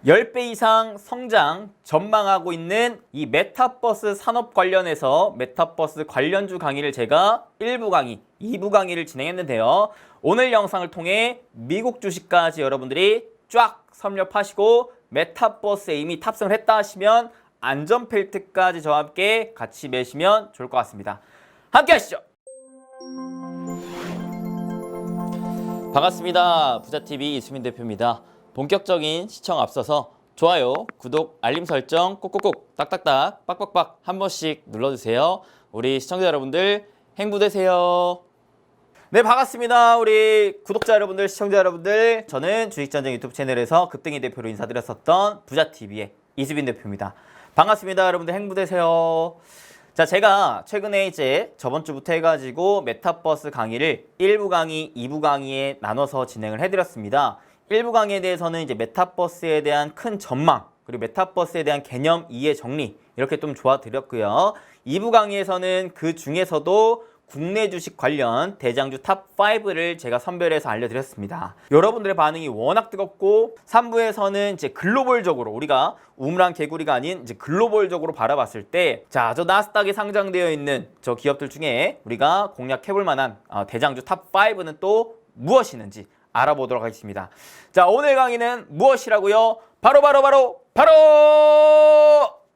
10배 이상 성장 전망하고 있는 이 메타버스 산업 관련해서 메타버스 관련주 강의를 제가 1부 강의, 2부 강의를 진행했는데요. 오늘 영상을 통해 미국 주식까지 여러분들이 쫙 섭렵하시고 메타버스에 이미 탑승을 했다 하시면 안전벨트까지 저와 함께 같이 매시면 좋을 것 같습니다. 함께 하시죠. 반갑습니다. 부자TV 이수민 대표입니다. 본격적인 시청 앞서서 좋아요, 구독, 알림 설정 꼭꼭꼭 딱딱딱 빡빡빡 한 번씩 눌러주세요. 우리 시청자 여러분들 행복되세요. 네, 반갑습니다. 우리 구독자 여러분들, 시청자 여러분들, 저는 주식전쟁 유튜브 채널에서 급등이 대표로 인사드렸었던 부자TV의 이수빈 대표입니다. 반갑습니다. 여러분들 행복되세요. 자, 제가 최근에 이제 저번 주부터 해가지고 메타버스 강의를 1부 강의, 2부 강의에 나눠서 진행을 해드렸습니다. 1부 강의에 대해서는 이제 메타버스에 대한 큰 전망, 그리고 메타버스에 대한 개념 이해 정리 이렇게 좀 도와드렸고요. 2부 강의에서는 그 중에서도 국내 주식 관련 대장주 탑5를 제가 선별해서 알려드렸습니다. 여러분들의 반응이 워낙 뜨겁고 3부에서는 이제 글로벌적으로 우리가 우물안 개구리가 아닌 이제 글로벌적으로 바라봤을 때 자, 저 나스닥에 상장되어 있는 저 기업들 중에 우리가 공략해볼 만한 대장주 탑5는 또 무엇이는지 알아보도록 하겠습니다. 자, 오늘 강의는 무엇이라고요? 바로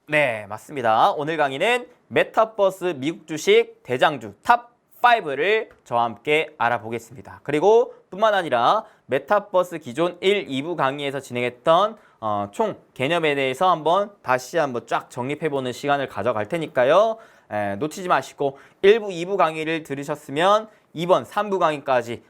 네, 맞습니다. 오늘 강의는 메타버스 미국 주식 대장주 탑5를 저와 함께 알아보겠습니다. 그리고 뿐만 아니라 메타버스 기존 1, 2부 강의에서 진행했던 총 개념에 대해서 다시 한번 쫙 정립해보는 시간을 가져갈 테니까요. 놓치지 마시고 1부, 2부 강의를 들으셨으면 2번, 3부 강의까지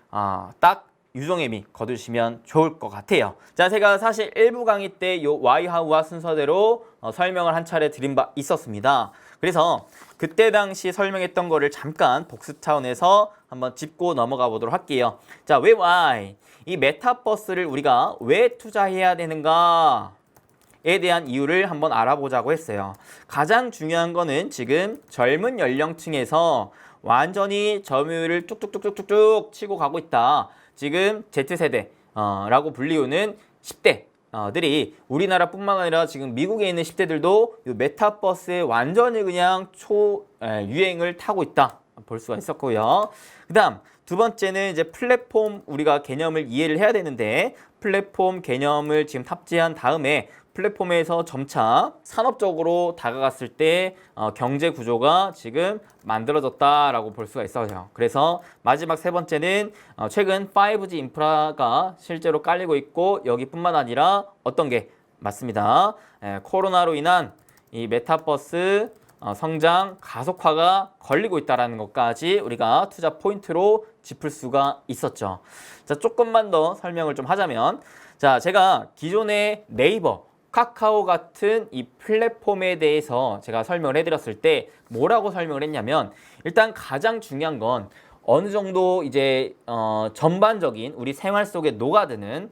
딱 유종의미 거두시면 좋을 것 같아요. 자, 제가 사실 1부 강의 때 요 와이하우와 순서대로 설명을 한 차례 드린 바 있었습니다. 그래서 그때 당시 설명했던 거를 잠깐 복습 차원에서 한번 짚고 넘어가 보도록 할게요. 자, 왜 why? 이 메타버스를 우리가 왜 투자해야 되는가? 에 대한 이유를 한번 알아보자고 했어요. 가장 중요한 거는 지금 젊은 연령층에서 완전히 점유율을 뚝뚝뚝뚝뚝 치고 가고 있다. 지금 Z세대라고 불리우는 10대들이 우리나라뿐만 아니라 지금 미국에 있는 10대들도 이 메타버스에 완전히 그냥 유행을 타고 있다 볼 수가 있었고요. 그 다음 두 번째는 이제 플랫폼 우리가 개념을 이해를 해야 되는데 플랫폼 개념을 지금 탑재한 다음에 플랫폼에서 점차 산업적으로 다가갔을 때 경제 구조가 지금 만들어졌다라고 볼 수가 있어요. 그래서 마지막 세 번째는 최근 5G 인프라가 실제로 깔리고 있고 여기뿐만 아니라 어떤 게 맞습니다. 코로나로 인한 이 메타버스 성장 가속화가 걸리고 있다는 것까지 우리가 투자 포인트로 짚을 수가 있었죠. 자, 조금만 더 설명을 좀 하자면 자, 제가 기존의 네이버 카카오 같은 이 플랫폼에 대해서 제가 설명을 해드렸을 때 뭐라고 설명을 했냐면 일단 가장 중요한 건 어느 정도 이제 전반적인 우리 생활 속에 녹아드는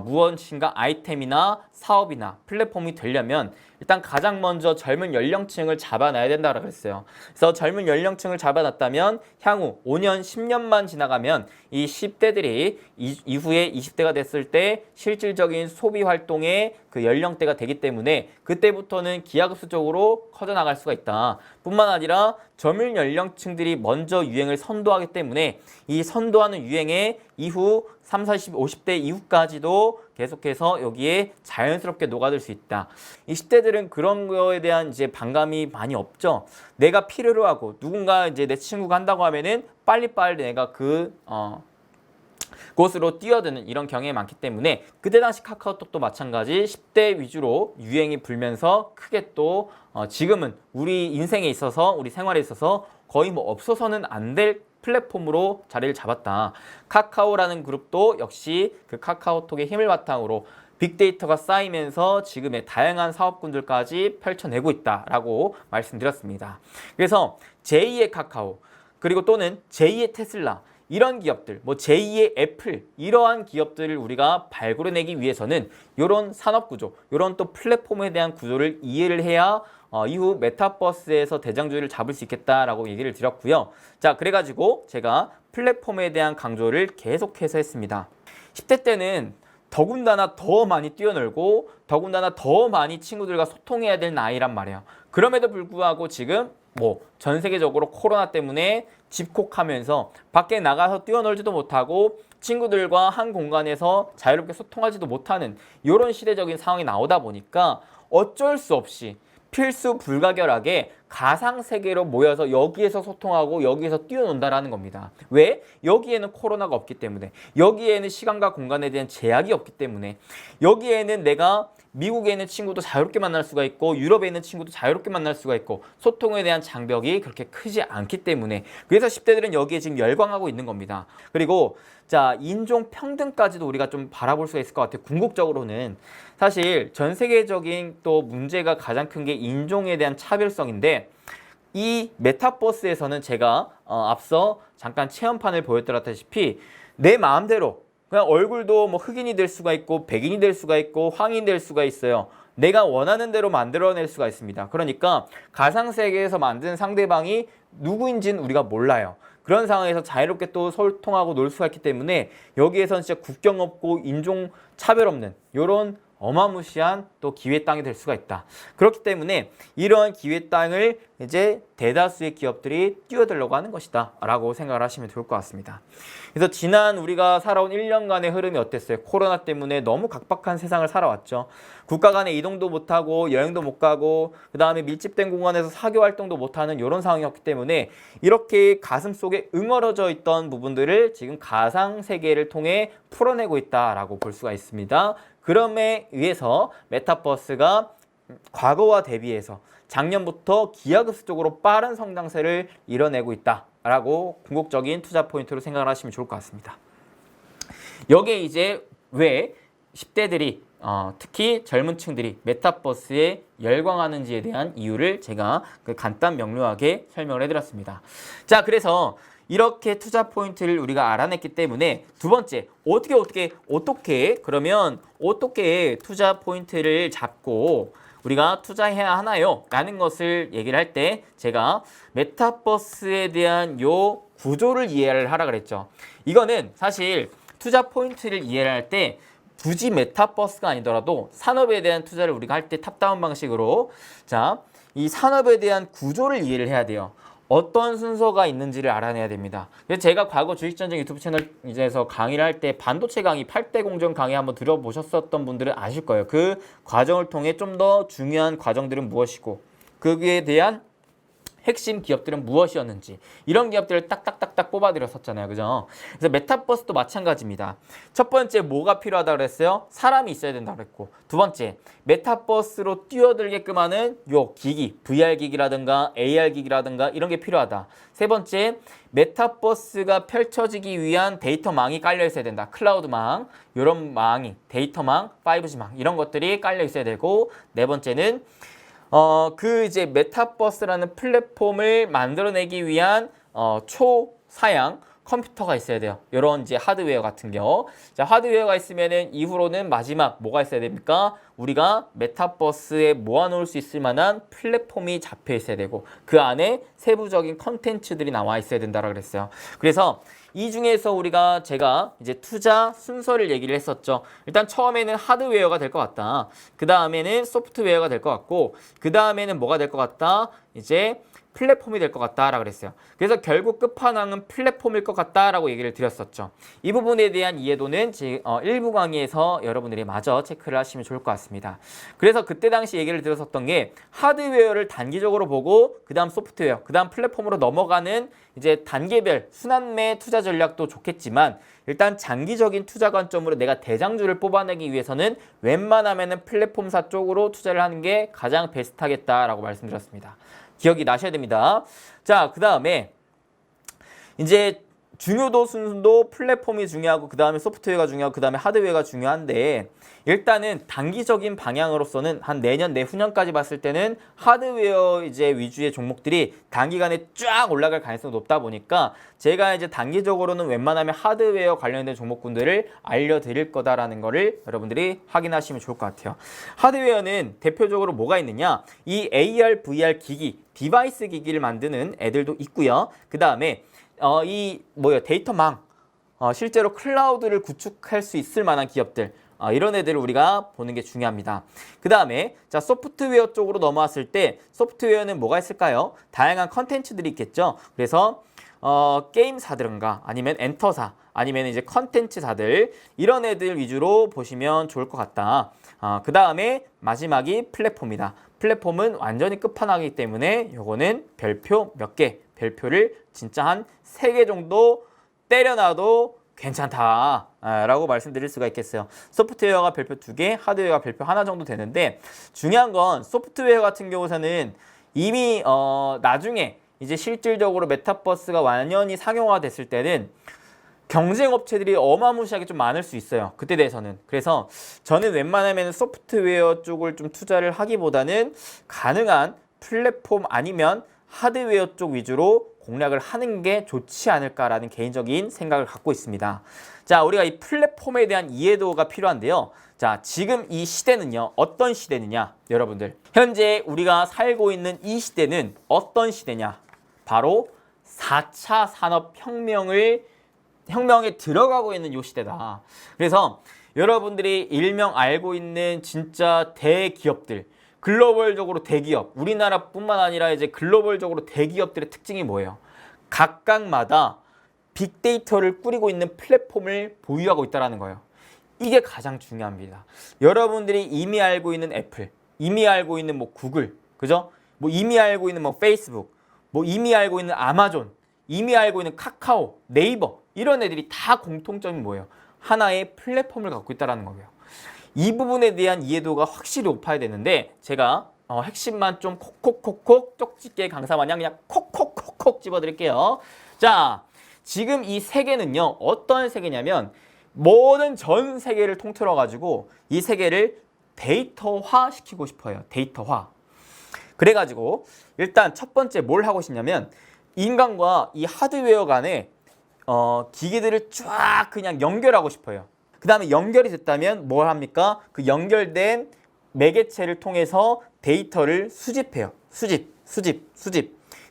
무엇인가 아이템이나 사업이나 플랫폼이 되려면 일단 가장 먼저 젊은 연령층을 잡아놔야 된다고 그랬어요. 그래서 젊은 연령층을 잡아놨다면 향후 5년, 10년만 지나가면 이 10대들이 이후에 20대가 됐을 때 실질적인 소비 활동의 그 연령대가 되기 때문에 그때부터는 기하급수적으로 커져나갈 수가 있다. 뿐만 아니라 젊은 연령층들이 먼저 유행을 선도하기 때문에 이 선도하는 유행에 이후 30, 40, 50대 이후까지도 계속해서 여기에 자연스럽게 녹아들 수 있다. 이 10대들은 그런 거에 대한 이제 반감이 많이 없죠. 내가 필요로 하고 누군가 이제 내 친구가 한다고 하면은 빨리빨리 내가 곳으로 뛰어드는 이런 경향이 많기 때문에 그때 당시 카카오톡도 마찬가지 10대 위주로 유행이 불면서 크게 또 지금은 우리 인생에 있어서 우리 생활에 있어서 거의 뭐 없어서는 안 될 플랫폼으로 자리를 잡았다. 카카오라는 그룹도 역시 그 카카오톡의 힘을 바탕으로 빅데이터가 쌓이면서 지금의 다양한 사업군들까지 펼쳐내고 있다라고 말씀드렸습니다. 그래서 제2의 카카오 그리고 또는 제2의 테슬라 이런 기업들, 뭐 제2의 애플 이러한 기업들을 우리가 발굴해내기 위해서는 이런 산업구조, 이런 또 플랫폼에 대한 구조를 이해를 해야 이후 메타버스에서 대장주를 잡을 수 있겠다라고 얘기를 드렸고요. 자, 그래가지고 제가 플랫폼에 대한 강조를 계속해서 했습니다. 10대 때는 더군다나 더 많이 뛰어놀고 더군다나 더 많이 친구들과 소통해야 될 나이란 말이에요. 그럼에도 불구하고 지금 뭐 전 세계적으로 코로나 때문에 집콕하면서 밖에 나가서 뛰어놀지도 못하고 친구들과 한 공간에서 자유롭게 소통하지도 못하는 이런 시대적인 상황이 나오다 보니까 어쩔 수 없이 필수 불가결하게 가상세계로 모여서 여기에서 소통하고 여기에서 뛰어논다라는 겁니다. 왜? 여기에는 코로나가 없기 때문에, 여기에는 시간과 공간에 대한 제약이 없기 때문에, 여기에는 내가 미국에 있는 친구도 자유롭게 만날 수가 있고 유럽에 있는 친구도 자유롭게 만날 수가 있고 소통에 대한 장벽이 그렇게 크지 않기 때문에, 그래서 10대들은 여기에 지금 열광하고 있는 겁니다. 그리고 자, 인종 평등까지도 우리가 좀 바라볼 수가 있을 것 같아요. 궁극적으로는 사실 전 세계적인 또 문제가 가장 큰 게 인종에 대한 차별성인데, 이 메타버스에서는 제가 앞서 잠깐 체험판을 보여드렸다시피 내 마음대로 그냥 얼굴도 뭐 흑인이 될 수가 있고 백인이 될 수가 있고 황인이 될 수가 있어요. 내가 원하는 대로 만들어낼 수가 있습니다. 그러니까 가상세계에서 만든 상대방이 누구인지는 우리가 몰라요. 그런 상황에서 자유롭게 또 소통하고 놀 수가 있기 때문에 여기에서는 진짜 국경 없고 인종 차별 없는 이런 어마무시한 또 기회 땅이 될 수가 있다. 그렇기 때문에 이러한 기회 땅을 이제 대다수의 기업들이 뛰어들려고 하는 것이다 라고 생각을 하시면 좋을 것 같습니다. 그래서 지난 우리가 살아온 1년간의 흐름이 어땠어요? 코로나 때문에 너무 각박한 세상을 살아왔죠. 국가 간의 이동도 못하고 여행도 못 가고 그 다음에 밀집된 공간에서 사교 활동도 못하는 이런 상황이었기 때문에 이렇게 가슴 속에 응어러져 있던 부분들을 지금 가상세계를 통해 풀어내고 있다라고 볼 수가 있습니다. 그럼에 의해서 메타버스가 과거와 대비해서 작년부터 기하급수적으로 빠른 성장세를 이뤄내고 있다라고 궁극적인 투자 포인트로 생각을 하시면 좋을 것 같습니다. 여기에 이제 왜 10대들이 특히 젊은 층들이 메타버스에 열광하는지에 대한 이유를 제가 간단 명료하게 설명을 해드렸습니다. 자, 그래서 이렇게 투자 포인트를 우리가 알아냈기 때문에 두 번째, 그러면 어떻게 투자 포인트를 잡고 우리가 투자해야 하나요? 라는 것을 얘기를 할 때 제가 메타버스에 대한 요 구조를 이해를 하라 그랬죠. 이거는 사실 투자 포인트를 이해를 할 때 굳이 메타버스가 아니더라도 산업에 대한 투자를 우리가 할 때 탑다운 방식으로 자, 이 산업에 대한 구조를 이해를 해야 돼요. 어떤 순서가 있는지를 알아내야 됩니다. 그래서 제가 과거 주식전쟁 유튜브 채널에서 강의를 할 때 반도체 강의 8대 공정 강의 한번 들어보셨었던 분들은 아실 거예요. 그 과정을 통해 좀 더 중요한 과정들은 무엇이고 거기에 대한 핵심 기업들은 무엇이었는지 이런 기업들을 딱딱딱딱 뽑아드렸었잖아요. 그죠? 그래서 메타버스도 마찬가지입니다. 첫 번째 뭐가 필요하다고 그랬어요? 사람이 있어야 된다고 그랬고, 두 번째 메타버스로 뛰어들게끔 하는 요 기기, VR 기기라든가 AR 기기라든가 이런 게 필요하다. 세 번째, 메타버스가 펼쳐지기 위한 데이터망이 깔려 있어야 된다. 클라우드망, 이런 망이 데이터망, 5G망 이런 것들이 깔려 있어야 되고, 네 번째는 이제 메타버스라는 플랫폼을 만들어내기 위한 초사양 컴퓨터가 있어야 돼요. 이런 이제 하드웨어 같은 경우. 자, 하드웨어가 있으면은 이후로는 마지막 뭐가 있어야 됩니까? 우리가 메타버스에 모아놓을 수 있을 만한 플랫폼이 잡혀 있어야 되고 그 안에 세부적인 컨텐츠들이 나와 있어야 된다고 그랬어요. 그래서 이 중에서 제가 이제 투자 순서를 얘기를 했었죠. 일단 처음에는 하드웨어가 될 것 같다. 그 다음에는 소프트웨어가 될 것 같고 그 다음에는 뭐가 될 것 같다? 이제 플랫폼이 될 것 같다라고 그랬어요. 그래서 결국 끝판왕은 플랫폼일 것 같다라고 얘기를 드렸었죠. 이 부분에 대한 이해도는 일부 강의에서 여러분들이 마저 체크를 하시면 좋을 것 같습니다. 그래서 그때 당시 얘기를 드렸었던 게 하드웨어를 단기적으로 보고 그 다음 소프트웨어, 그 다음 플랫폼으로 넘어가는 이제 단계별 순환매 투자 전략도 좋겠지만 일단 장기적인 투자 관점으로 내가 대장주를 뽑아내기 위해서는 웬만하면은 플랫폼사 쪽으로 투자를 하는 게 가장 베스트하겠다라고 말씀드렸습니다. 기억이 나셔야 됩니다. 자, 그 다음에 이제 중요도 순도 플랫폼이 중요하고 그 다음에 소프트웨어가 중요하고 그 다음에 하드웨어가 중요한데 일단은 단기적인 방향으로서는 한 내년 내후년까지 봤을 때는 하드웨어 이제 위주의 종목들이 단기간에 쫙 올라갈 가능성이 높다 보니까 제가 이제 단기적으로는 웬만하면 하드웨어 관련된 종목군들을 알려드릴 거다라는 거를 여러분들이 확인하시면 좋을 것 같아요. 하드웨어는 대표적으로 뭐가 있느냐? 이 AR, VR 기기, 디바이스 기기를 만드는 애들도 있고요. 그 다음에 데이터망, 실제로 클라우드를 구축할 수 있을 만한 기업들, 이런 애들을 우리가 보는 게 중요합니다. 그 다음에 자 소프트웨어 쪽으로 넘어왔을 때 소프트웨어는 뭐가 있을까요? 다양한 컨텐츠들이 있겠죠. 그래서 게임사들인가 아니면 엔터사 아니면 이제 컨텐츠사들 이런 애들 위주로 보시면 좋을 것 같다. 그 다음에 마지막이 플랫폼이다. 플랫폼은 완전히 끝판왕이기 때문에 요거는 별표 몇 개, 별표를 진짜 한 3개 정도 때려놔도 괜찮다 라고 말씀드릴 수가 있겠어요. 소프트웨어가 별표 2개, 하드웨어가 별표 1 정도 되는데 중요한 건 소프트웨어 같은 경우에는 이미 나중에 이제 실질적으로 메타버스가 완전히 상용화 됐을 때는 경쟁 업체들이 어마무시하게 좀 많을 수 있어요. 그때 대해서는. 그래서 저는 웬만하면 소프트웨어 쪽을 좀 투자를 하기보다는 가능한 플랫폼 아니면 하드웨어 쪽 위주로 공략을 하는 게 좋지 않을까라는 개인적인 생각을 갖고 있습니다. 자, 우리가 이 플랫폼에 대한 이해도가 필요한데요. 자, 지금 이 시대는요. 어떤 시대느냐, 여러분들. 현재 우리가 살고 있는 이 시대는 어떤 시대냐? 바로 4차 산업혁명에 들어가고 있는 요 시대다. 그래서 여러분들이 일명 알고 있는 진짜 대기업들, 글로벌적으로 대기업, 우리나라뿐만 아니라 이제 글로벌적으로 대기업들의 특징이 뭐예요? 각각마다 빅데이터를 꾸리고 있는 플랫폼을 보유하고 있다는 거예요. 이게 가장 중요합니다. 여러분들이 이미 알고 있는 애플, 이미 알고 있는 뭐 구글, 그죠? 뭐 이미 알고 있는 뭐 페이스북, 뭐 이미 알고 있는 아마존, 이미 알고 있는 카카오, 네이버 이런 애들이 다 공통점이 뭐예요? 하나의 플랫폼을 갖고 있다는 거예요. 이 부분에 대한 이해도가 확실히 높아야 되는데 제가 핵심만 좀 콕콕콕콕 쪽집게 강사 마냥 그냥 콕콕콕콕 집어드릴게요. 자, 지금 이 세계는요. 어떤 세계냐면 모든 전 세계를 통틀어 가지고 이 세계를 데이터화 시키고 싶어요. 데이터화. 그래가지고 일단 첫 번째 뭘 하고 싶냐면 인간과 이 하드웨어 간에 기기들을 쫙 그냥 연결하고 싶어요. 그 다음에 연결이 됐다면 뭘 합니까? 그 연결된 매개체를 통해서 데이터를 수집해요. 수집.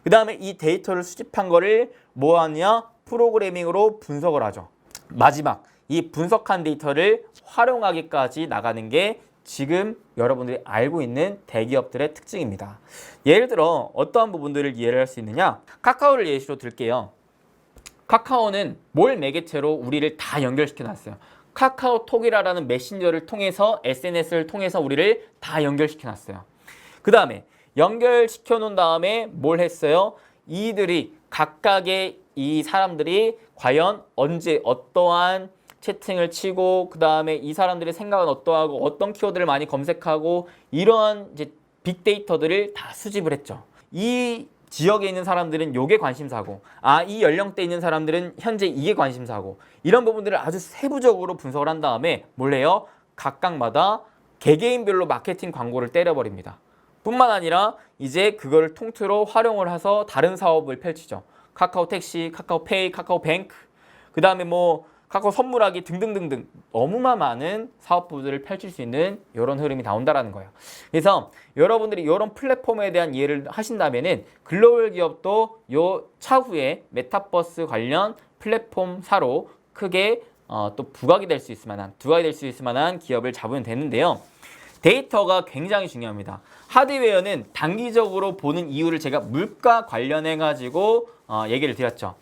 그 다음에 이 데이터를 수집한 거를 뭐 하냐? 프로그래밍으로 분석을 하죠. 마지막, 이 분석한 데이터를 활용하기까지 나가는 게 지금 여러분들이 알고 있는 대기업들의 특징입니다. 예를 들어 어떠한 부분들을 이해를 할 수 있느냐? 카카오를 예시로 들게요. 카카오는 뭘 매개체로 우리를 다 연결시켜 놨어요. 카카오톡이라는 메신저를 통해서 SNS를 통해서 우리를 다 연결시켜 놨어요. 그 다음에 연결시켜 놓은 다음에 뭘 했어요? 이들이 각각의 이 사람들이 과연 언제 어떠한 채팅을 치고 그 다음에 이 사람들의 생각은 어떠하고 어떤 키워드를 많이 검색하고 이러한 이제 빅데이터들을 다 수집을 했죠. 이 지역에 있는 사람들은 요게 관심사고 이 연령대에 있는 사람들은 현재 이게 관심사고 이런 부분들을 아주 세부적으로 분석을 한 다음에 뭘 해요? 각각마다 개개인별로 마케팅 광고를 때려버립니다. 뿐만 아니라 이제 그걸 통틀어 활용을 해서 다른 사업을 펼치죠. 카카오 택시, 카카오페이, 카카오뱅크 그 다음에 뭐 카카오 선물하기 등등등등 너무나 많은 사업부들을 펼칠 수 있는 이런 흐름이 나온다라는 거예요. 그래서 여러분들이 이런 플랫폼에 대한 이해를 하신다면은 글로벌 기업도 요 차후에 메타버스 관련 플랫폼사로 크게 또 부각이 될 수 있을 만한 기업을 잡으면 되는데요. 데이터가 굉장히 중요합니다. 하드웨어는 단기적으로 보는 이유를 제가 물가 관련해 가지고 얘기를 드렸죠.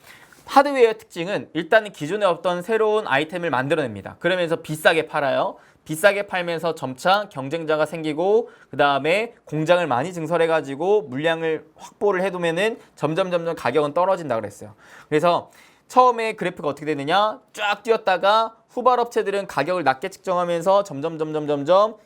하드웨어 특징은 일단은 기존에 없던 새로운 아이템을 만들어냅니다. 그러면서 비싸게 팔아요. 비싸게 팔면서 점차 경쟁자가 생기고 그 다음에 공장을 많이 증설해가지고 물량을 확보를 해두면은 점점 가격은 떨어진다 그랬어요. 그래서 처음에 그래프가 어떻게 되느냐? 쫙 뛰었다가 후발업체들은 가격을 낮게 측정하면서 점점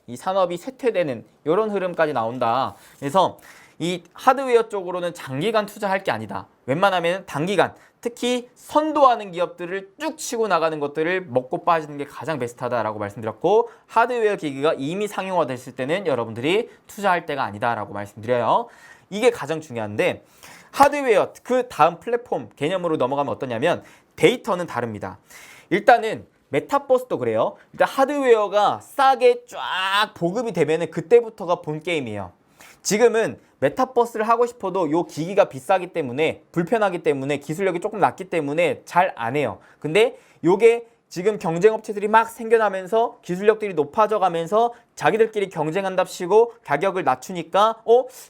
이 산업이 쇠퇴되는 이런 흐름까지 나온다. 그래서 이 하드웨어 쪽으로는 장기간 투자할 게 아니다. 웬만하면 단기간 특히 선도하는 기업들을 쭉 치고 나가는 것들을 먹고 빠지는 게 가장 베스트하다라고 말씀드렸고 하드웨어 기기가 이미 상용화됐을 때는 여러분들이 투자할 때가 아니다라고 말씀드려요. 이게 가장 중요한데 하드웨어 그 다음 플랫폼 개념으로 넘어가면 어떠냐면 데이터는 다릅니다. 일단은 메타버스도 그래요. 일단 하드웨어가 싸게 쫙 보급이 되면은 그때부터가 본 게임이에요. 지금은 메타버스를 하고 싶어도 요 기기가 비싸기 때문에 불편하기 때문에 기술력이 조금 낮기 때문에 잘 안 해요. 근데 요게 지금 경쟁업체들이 막 생겨나면서 기술력들이 높아져 가면서 자기들끼리 경쟁한답시고 가격을 낮추니까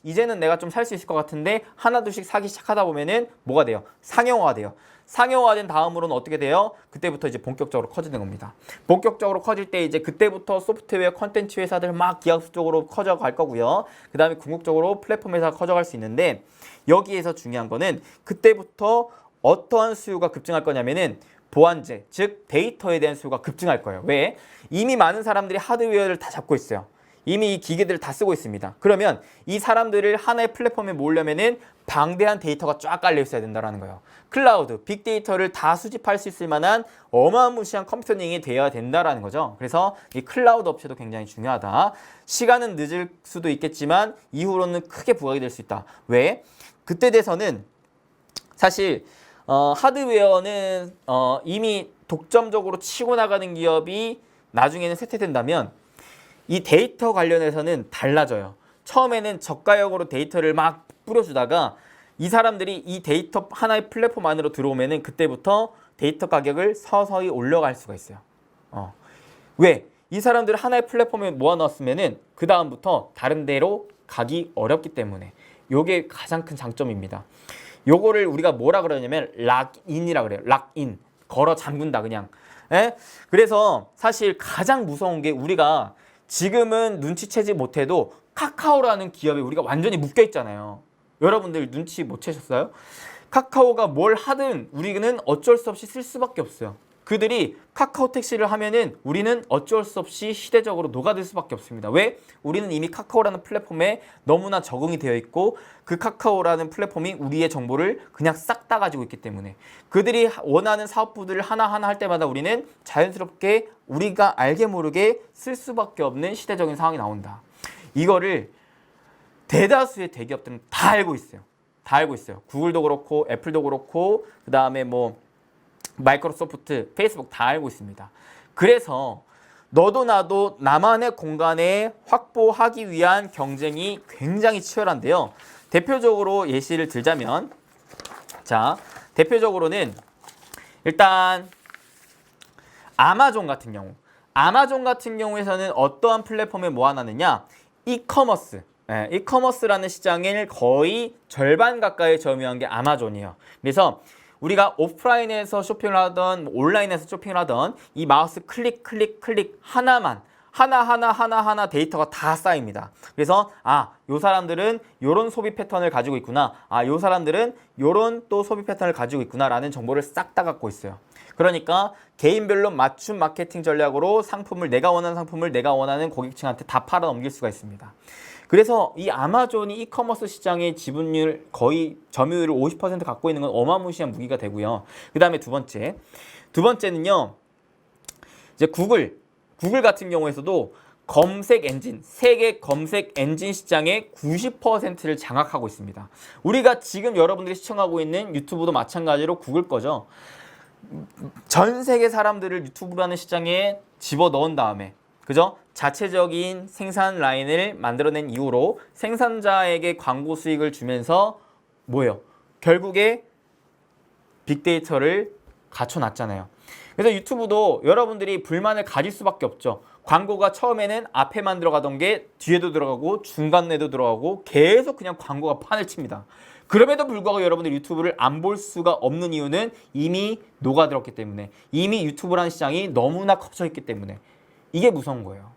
이제는 내가 좀 살 수 있을 것 같은데 하나둘씩 사기 시작하다 보면은 뭐가 돼요? 상용화가 돼요. 상용화된 다음으로는 어떻게 돼요? 그때부터 이제 본격적으로 커지는 겁니다. 본격적으로 커질 때 이제 그때부터 소프트웨어 컨텐츠 회사들 막 기업 쪽으로 커져갈 거고요. 그 다음에 궁극적으로 플랫폼 회사가 커져갈 수 있는데 여기에서 중요한 거는 그때부터 어떠한 수요가 급증할 거냐면은 보안제, 즉 데이터에 대한 수요가 급증할 거예요. 왜? 이미 많은 사람들이 하드웨어를 다 잡고 있어요. 이미 이 기계들을 다 쓰고 있습니다. 그러면 이 사람들을 하나의 플랫폼에 모으려면은 방대한 데이터가 쫙 깔려 있어야 된다는 거예요. 클라우드, 빅데이터를 다 수집할 수 있을 만한 어마무시한 컴퓨터링이 되어야 된다는 거죠. 그래서 이 클라우드 업체도 굉장히 중요하다. 시간은 늦을 수도 있겠지만 이후로는 크게 부각이 될 수 있다. 왜? 그때 돼서는 사실 하드웨어는 이미 독점적으로 치고 나가는 기업이 나중에는 쇠퇴된다면 이 데이터 관련해서는 달라져요. 처음에는 저가형으로 데이터를 막 뿌려주다가 이 사람들이 이 데이터 하나의 플랫폼 안으로 들어오면은 그때부터 데이터 가격을 서서히 올려갈 수가 있어요. 왜? 이 사람들을 하나의 플랫폼에 모아놨으면은 그 다음부터 다른 데로 가기 어렵기 때문에 요게 가장 큰 장점입니다. 요거를 우리가 뭐라 그러냐면 락인이라 그래요. 락인. 걸어 잠근다 그냥. 그래서 사실 가장 무서운 게 우리가 지금은 눈치채지 못해도 카카오라는 기업에 우리가 완전히 묶여 있잖아요. 여러분들 눈치 못 채셨어요? 카카오가 뭘 하든 우리는 어쩔 수 없이 쓸 수밖에 없어요. 그들이 카카오 택시를 하면은 우리는 어쩔 수 없이 시대적으로 녹아들 수밖에 없습니다. 왜? 우리는 이미 카카오라는 플랫폼에 너무나 적응이 되어 있고 그 카카오라는 플랫폼이 우리의 정보를 그냥 싹 다 가지고 있기 때문에 그들이 원하는 사업부들을 하나하나 할 때마다 우리는 자연스럽게 우리가 알게 모르게 쓸 수밖에 없는 시대적인 상황이 나온다. 이거를 대다수의 대기업들은 다 알고 있어요. 다 알고 있어요. 구글도 그렇고 애플도 그렇고 그 다음에 뭐 마이크로소프트, 페이스북 다 알고 있습니다. 그래서 너도 나도 나만의 공간에 확보하기 위한 경쟁이 굉장히 치열한데요. 대표적으로 예시를 들자면 대표적으로는 일단 아마존 같은 경우에서는 어떠한 플랫폼에 모아놨느냐? 이커머스라는 시장을 거의 절반 가까이 점유한 게 아마존이에요. 그래서 우리가 오프라인에서 쇼핑을 하던 온라인에서 쇼핑을 하던 이 마우스 클릭 하나하나 데이터가 다 쌓입니다. 그래서 요 사람들은 요런 소비 패턴을 가지고 있구나. 요 사람들은 요런 또 소비 패턴을 가지고 있구나라는 정보를 싹 다 갖고 있어요. 그러니까 개인별로 맞춤 마케팅 전략으로 내가 원하는 상품을 내가 원하는 고객층한테 다 팔아 넘길 수가 있습니다. 그래서 이 아마존이 이커머스 시장의 지분율 거의 점유율을 50% 갖고 있는 건 어마무시한 무기가 되고요. 그 다음에 두 번째는요. 이제 구글 같은 경우에서도 검색 엔진, 세계 검색 엔진 시장의 90%를 장악하고 있습니다. 우리가 지금 여러분들이 시청하고 있는 유튜브도 마찬가지로 구글 거죠. 전 세계 사람들을 유튜브라는 시장에 집어넣은 다음에 그죠? 자체적인 생산 라인을 만들어낸 이후로 생산자에게 광고 수익을 주면서 뭐예요? 결국에 빅데이터를 갖춰놨잖아요. 그래서 유튜브도 여러분들이 불만을 가질 수밖에 없죠. 광고가 처음에는 앞에만 들어가던 게 뒤에도 들어가고 중간에도 들어가고 계속 그냥 광고가 판을 칩니다. 그럼에도 불구하고 여러분들 유튜브를 안 볼 수가 없는 이유는 이미 녹아들었기 때문에, 이미 유튜브라는 시장이 너무나 커져있기 때문에 이게 무서운 거예요.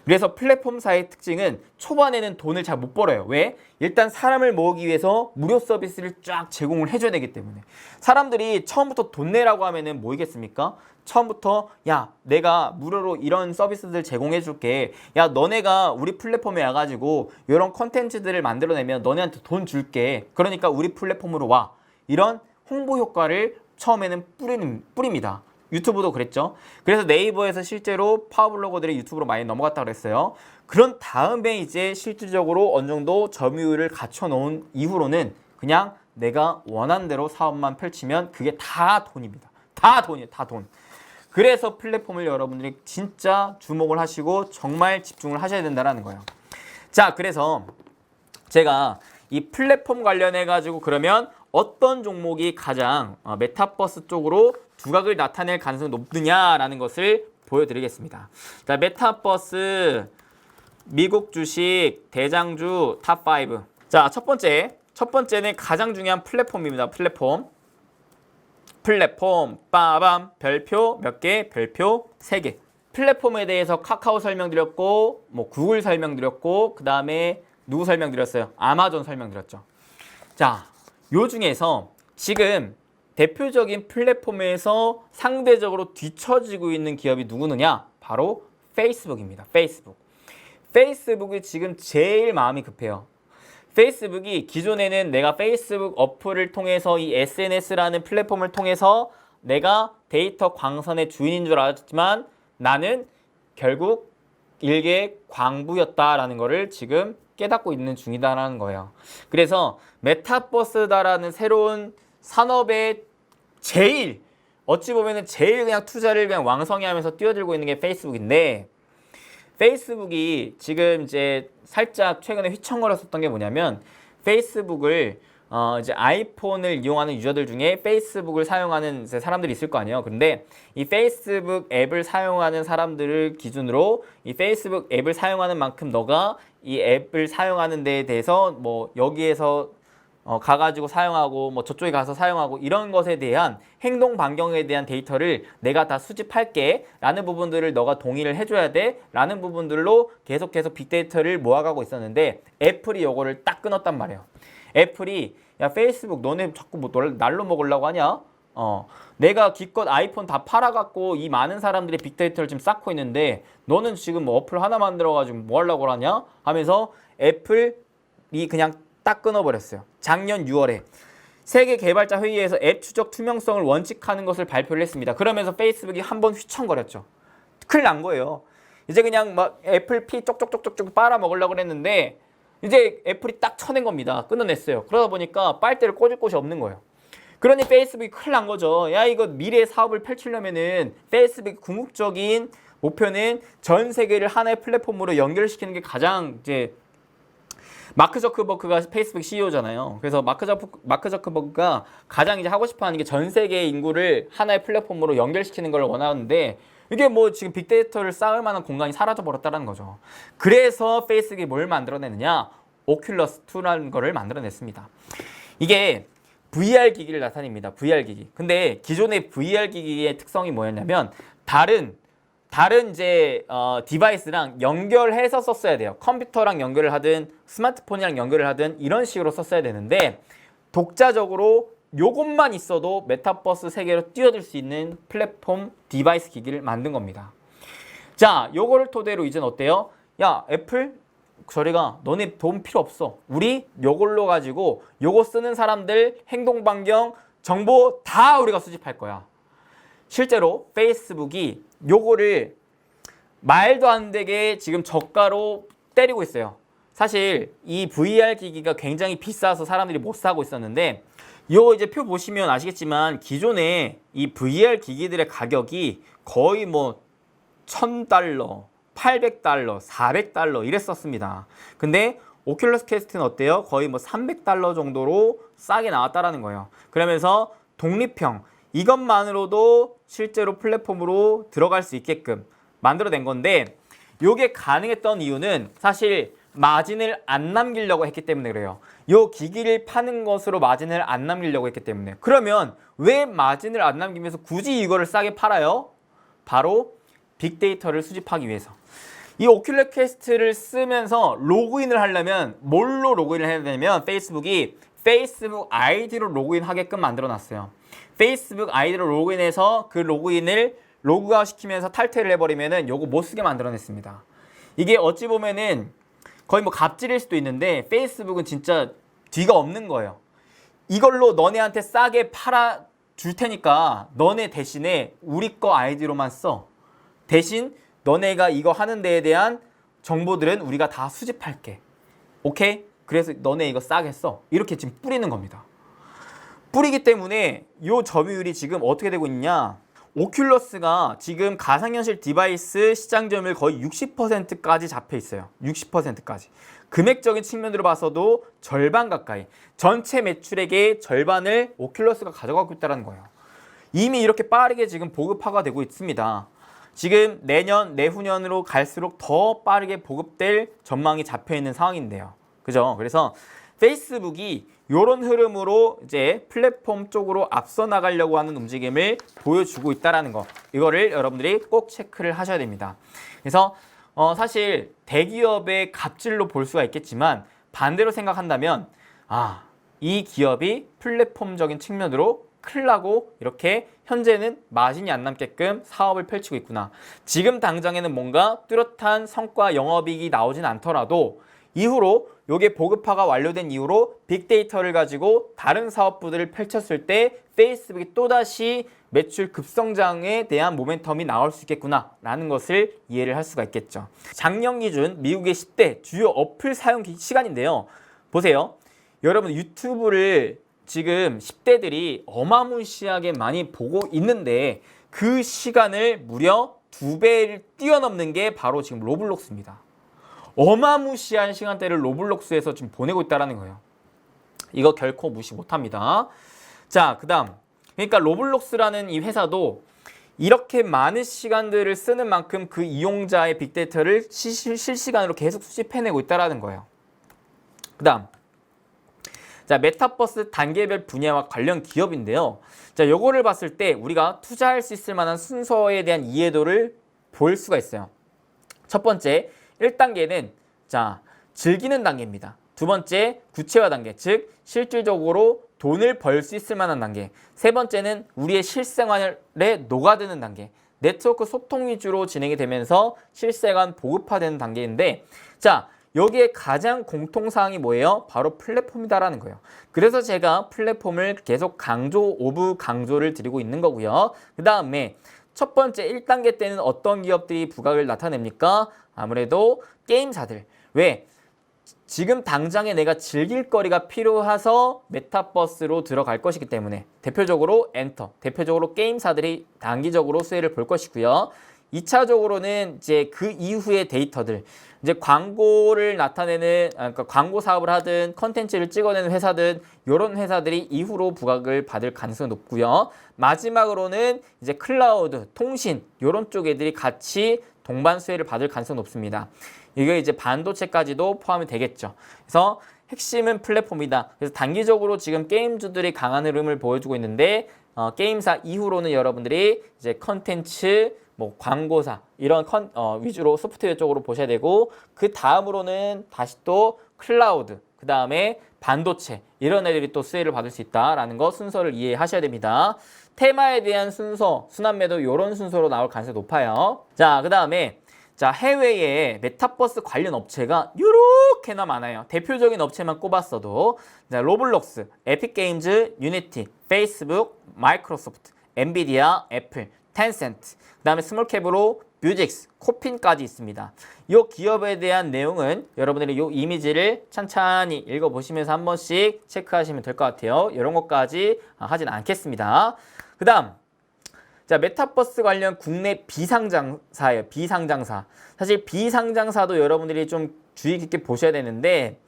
그래서 플랫폼사의 특징은 초반에는 돈을 잘 못 벌어요. 왜? 일단 사람을 모으기 위해서 무료 서비스를 쫙 제공을 해줘야 되기 때문에. 사람들이 처음부터 돈 내라고 하면은 뭐이겠습니까? 처음부터 야 내가 무료로 이런 서비스들 제공해 줄게. 야 너네가 우리 플랫폼에 와가지고 이런 컨텐츠들을 만들어내면 너네한테 돈 줄게. 그러니까 우리 플랫폼으로 와. 이런 홍보 효과를 처음에는 뿌립니다. 유튜브도 그랬죠. 그래서 네이버에서 실제로 파워블로거들이 유튜브로 많이 넘어갔다 그랬어요. 그런 다음에 이제 실질적으로 어느 정도 점유율을 갖춰놓은 이후로는 그냥 내가 원하는 대로 사업만 펼치면 그게 다 돈입니다. 다 돈이에요. 다 돈. 그래서 플랫폼을 여러분들이 진짜 주목을 하시고 정말 집중을 하셔야 된다는 거예요. 자, 그래서 제가 이 플랫폼 관련해 가지고 그러면 어떤 종목이 가장 메타버스 쪽으로 두각을 나타낼 가능성이 높느냐라는 것을 보여드리겠습니다. 자, 메타버스 미국 주식 대장주 탑5. 자, 첫 번째는 가장 중요한 플랫폼입니다. 플랫폼 빠밤 별표 몇 개? 별표 3개. 플랫폼에 대해서 카카오 설명드렸고 뭐 구글 설명드렸고 그 다음에 누구 설명드렸어요? 아마존 설명드렸죠. 자, 요 중에서 지금 대표적인 플랫폼에서 상대적으로 뒤처지고 있는 기업이 누구느냐? 바로 페이스북입니다. 페이스북이 지금 제일 마음이 급해요. 페이스북이 기존에는 내가 페이스북 어플을 통해서 이 SNS라는 플랫폼을 통해서 내가 데이터 광선의 주인인 줄 알았지만 나는 결국 일개 광부였다라는 거를 지금 깨닫고 있는 중이다라는 거예요. 그래서 메타버스다라는 새로운 산업의 제일 어찌 보면은 제일 그냥 투자를 그냥 왕성히 하면서 뛰어들고 있는 게 페이스북인데 페이스북이 지금 이제 살짝 최근에 휘청거렸었던 게 뭐냐면 페이스북을 이제 아이폰을 이용하는 유저들 중에 페이스북을 사용하는 사람들이 있을 거 아니에요. 근데 이 페이스북 앱을 사용하는 사람들을 기준으로 이 페이스북 앱을 사용하는 만큼 너가 이 앱을 사용하는 데에 대해서 뭐 여기에서 가가지고 사용하고 뭐 저쪽에 가서 사용하고 이런 것에 대한 행동 반경에 대한 데이터를 내가 다 수집할게 라는 부분들을 너가 동의를 해줘야 돼 라는 부분들로 계속해서 빅데이터를 모아가고 있었는데 애플이 이거를 딱 끊었단 말이에요. 애플이 야 페이스북 너네 자꾸 뭐 날로 먹으려고 하냐? 내가 기껏 아이폰 다 팔아갖고 이 많은 사람들의 빅데이터를 지금 쌓고 있는데 너는 지금 뭐 어플 하나 만들어가지고 뭐 하려고 하냐? 하면서 애플이 그냥 딱 끊어버렸어요. 작년 6월에 세계 개발자 회의에서 앱 추적 투명성을 원칙하는 것을 발표를 했습니다. 그러면서 페이스북이 한번 휘청거렸죠. 큰일 난 거예요. 이제 그냥 막 애플 피 쪽쪽쪽쪽쪽 빨아먹으려고 했는데 이제 애플이 딱 쳐낸 겁니다. 끊어냈어요. 그러다 보니까 빨대를 꽂을 곳이 없는 거예요. 그러니 페이스북이 큰일 난 거죠. 야 이거 미래의 사업을 펼치려면은 페이스북의 궁극적인 목표는 전 세계를 하나의 플랫폼으로 연결시키는 게 가장 이제 마크 저크버그가 페이스북 CEO잖아요. 그래서 마크 저크버그가 가장 이제 하고 싶어하는 게 전 세계 인구를 하나의 플랫폼으로 연결시키는 걸 원하는데 이게 뭐 지금 빅데이터를 쌓을 만한 공간이 사라져 버렸다는 거죠. 그래서 페이스북이 뭘 만들어내느냐? 오큘러스 2라는 거를 만들어냈습니다. 이게 VR 기기를 나타냅니다. VR 기기. 근데 기존의 VR 기기의 특성이 뭐였냐면 다른 이제 디바이스랑 연결해서 썼어야 돼요. 컴퓨터랑 연결을 하든 스마트폰이랑 연결을 하든 이런 식으로 썼어야 되는데 독자적으로 요것만 있어도 메타버스 세계로 뛰어들 수 있는 플랫폼 디바이스 기기를 만든 겁니다. 자, 요거를 토대로 이젠 어때요? 야, 애플 저리가 너네 돈 필요 없어. 우리 요걸로 가지고 요거 쓰는 사람들 행동 반경 정보 다 우리가 수집할 거야. 실제로 페이스북이 요거를 말도 안 되게 지금 저가로 때리고 있어요. 사실 이 VR 기기가 굉장히 비싸서 사람들이 못 사고 있었는데 요 이제 표 보시면 아시겠지만 기존에 이 VR 기기들의 가격이 거의 뭐 $1,000, $800, $400 이랬었습니다. 근데 오큘러스 퀘스트는 어때요? 거의 뭐 $300 정도로 싸게 나왔다라는 거예요. 그러면서 독립형 이것만으로도 실제로 플랫폼으로 들어갈 수 있게끔 만들어낸 건데 이게 가능했던 이유는 사실 마진을 안 남기려고 했기 때문에 그래요. 이 기기를 파는 것으로 마진을 안 남기려고 했기 때문에. 그러면 왜 마진을 안 남기면서 굳이 이거를 싸게 팔아요? 바로 빅데이터를 수집하기 위해서. 이 오큘러 퀘스트를 쓰면서 로그인을 하려면 뭘로 로그인을 해야 되냐면 페이스북이 페이스북 아이디로 로그인 하게끔 만들어 놨어요. 페이스북 아이디로 로그인해서 그 로그인을 로그아웃 시키면서 탈퇴를 해버리면은 요거 못 쓰게 만들어냈습니다. 이게 어찌 보면은 거의 뭐 갑질일 수도 있는데 페이스북은 진짜 뒤가 없는 거예요. 이걸로 너네한테 싸게 팔아 줄 테니까 너네 대신에 우리 거 아이디로만 써. 대신 너네가 이거 하는 데에 대한 정보들은 우리가 다 수집할게. 오케이? 그래서 너네 이거 싸게 써. 이렇게 지금 뿌리는 겁니다. 뿌리기 때문에 이 점유율이 지금 어떻게 되고 있냐? 오큘러스가 지금 가상현실 디바이스 시장 점유율 거의 60%까지 잡혀 있어요. 60%까지. 금액적인 측면으로 봐서도 절반 가까이, 전체 매출액의 절반을 오큘러스가 가져가고 있다는 거예요. 이미 이렇게 빠르게 지금 보급화가 되고 있습니다. 지금 내년, 내후년으로 갈수록 더 빠르게 보급될 전망이 잡혀 있는 상황인데요. 그죠? 그래서 페이스북이 이런 흐름으로 이제 플랫폼 쪽으로 앞서 나가려고 하는 움직임을 보여주고 있다는 거, 이거를 여러분들이 꼭 체크를 하셔야 됩니다. 그래서 사실 대기업의 갑질로 볼 수가 있겠지만 반대로 생각한다면 이 기업이 플랫폼적인 측면으로 큰일 나고 이렇게 현재는 마진이 안 남게끔 사업을 펼치고 있구나. 지금 당장에는 뭔가 뚜렷한 성과 영업이익이 나오진 않더라도 이후로 요게 보급화가 완료된 이후로 빅데이터를 가지고 다른 사업부들을 펼쳤을 때 페이스북이 또다시 매출 급성장에 대한 모멘텀이 나올 수 있겠구나 라는 것을 이해를 할 수가 있겠죠. 작년 기준 미국의 10대 주요 어플 사용 시간인데요. 보세요. 여러분 유튜브를 지금 10대들이 어마무시하게 많이 보고 있는데 그 시간을 무려 2배를 뛰어넘는 게 바로 지금 로블록스입니다. 어마무시한 시간대를 로블록스에서 지금 보내고 있다는 거예요. 이거 결코 무시 못합니다. 자, 그 다음. 그러니까 로블록스라는 이 회사도 이렇게 많은 시간들을 쓰는 만큼 그 이용자의 빅데이터를 실시간으로 계속 수집해내고 있다는 거예요. 그 다음. 자, 메타버스 단계별 분야와 관련 기업인데요. 자, 요거를 봤을 때 우리가 투자할 수 있을 만한 순서에 대한 이해도를 볼 수가 있어요. 첫 번째, 1단계는 자, 즐기는 단계입니다. 두 번째, 구체화 단계, 즉 실질적으로 돈을 벌 수 있을 만한 단계. 세 번째는 우리의 실생활에 녹아드는 단계. 네트워크 소통 위주로 진행이 되면서 실생활 보급화되는 단계인데, 자, 여기에 가장 공통사항이 뭐예요? 바로 플랫폼이다라는 거예요. 그래서 제가 플랫폼을 계속 강조 오브 강조를 드리고 있는 거고요. 그 다음에 첫 번째 1단계 때는 어떤 기업들이 부각을 나타냅니까? 아무래도 게임사들. 왜? 지금 당장에 내가 즐길 거리가 필요해서 메타버스로 들어갈 것이기 때문에 대표적으로 엔터, 대표적으로 게임사들이 단기적으로 수혜를 볼 것이고요. 2차적으로는 이제 그 이후의 데이터들, 이제 광고를 나타내는, 그러니까 광고 사업을 하든 컨텐츠를 찍어내는 회사든 이런 회사들이 이후로 부각을 받을 가능성이 높고요. 마지막으로는 이제 클라우드, 통신 이런 쪽 애들이 같이 동반 수혜를 받을 가능성이 높습니다. 이게 이제 반도체까지도 포함이 되겠죠. 그래서 핵심은 플랫폼이다. 그래서 단기적으로 지금 게임주들이 강한 흐름을 보여주고 있는데 게임사 이후로는 여러분들이 이제 컨텐츠, 뭐 광고사 이런 위주로 소프트웨어 쪽으로 보셔야 되고, 그 다음으로는 다시 또 클라우드, 그 다음에 반도체 이런 애들이 또 수혜를 받을 수 있다라는 거 순서를 이해하셔야 됩니다. 테마에 대한 순서, 순환매도 이런 순서로 나올 가능성이 높아요. 자, 그 다음에 자, 해외에 메타버스 관련 업체가 이렇게나 많아요. 대표적인 업체만 꼽았어도 자, 로블록스, 에픽게임즈, 유니티, 페이스북, 마이크로소프트, 엔비디아, 애플, 텐센트, 그 다음에 스몰캡으로 뮤직스, 코핀까지 있습니다. 이 기업에 대한 내용은 여러분들이 이 이미지를 찬찬히 읽어보시면서 한 번씩 체크하시면 될 것 같아요. 이런 것까지 하진 않겠습니다. 그 다음, 자, 메타버스 관련 국내 비상장사예요. 비상장사. 사실 비상장사도 여러분들이 좀 주의 깊게 보셔야 되는데,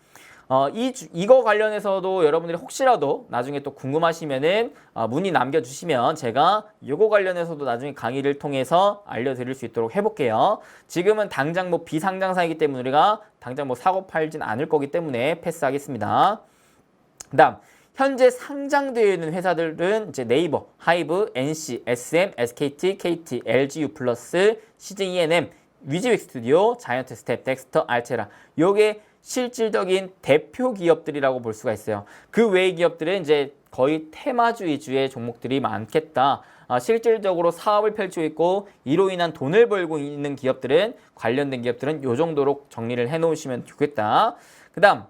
이거 관련해서도 여러분들이 혹시라도 나중에 또 궁금하시면은 문의 남겨주시면 제가 이거 관련해서도 나중에 강의를 통해서 알려드릴 수 있도록 해볼게요. 지금은 당장 뭐 비상장사이기 때문에 우리가 당장 뭐 사고 팔진 않을 거기 때문에 패스하겠습니다. 그 다음, 현재 상장되어 있는 회사들은 이제 네이버, 하이브, NC, SM, SKT, KT, LG U+, CJ ENM, 위즈윅 스튜디오, 자이언트 스텝, 덱스터, 알테라. 요게 실질적인 대표 기업들이라고 볼 수가 있어요. 그 외의 기업들은 이제 거의 테마주 위주의 종목들이 많겠다. 실질적으로 사업을 펼치고 있고 이로 인한 돈을 벌고 있는 기업들은, 관련된 기업들은 요 정도로 정리를 해 놓으시면 좋겠다. 그 다음,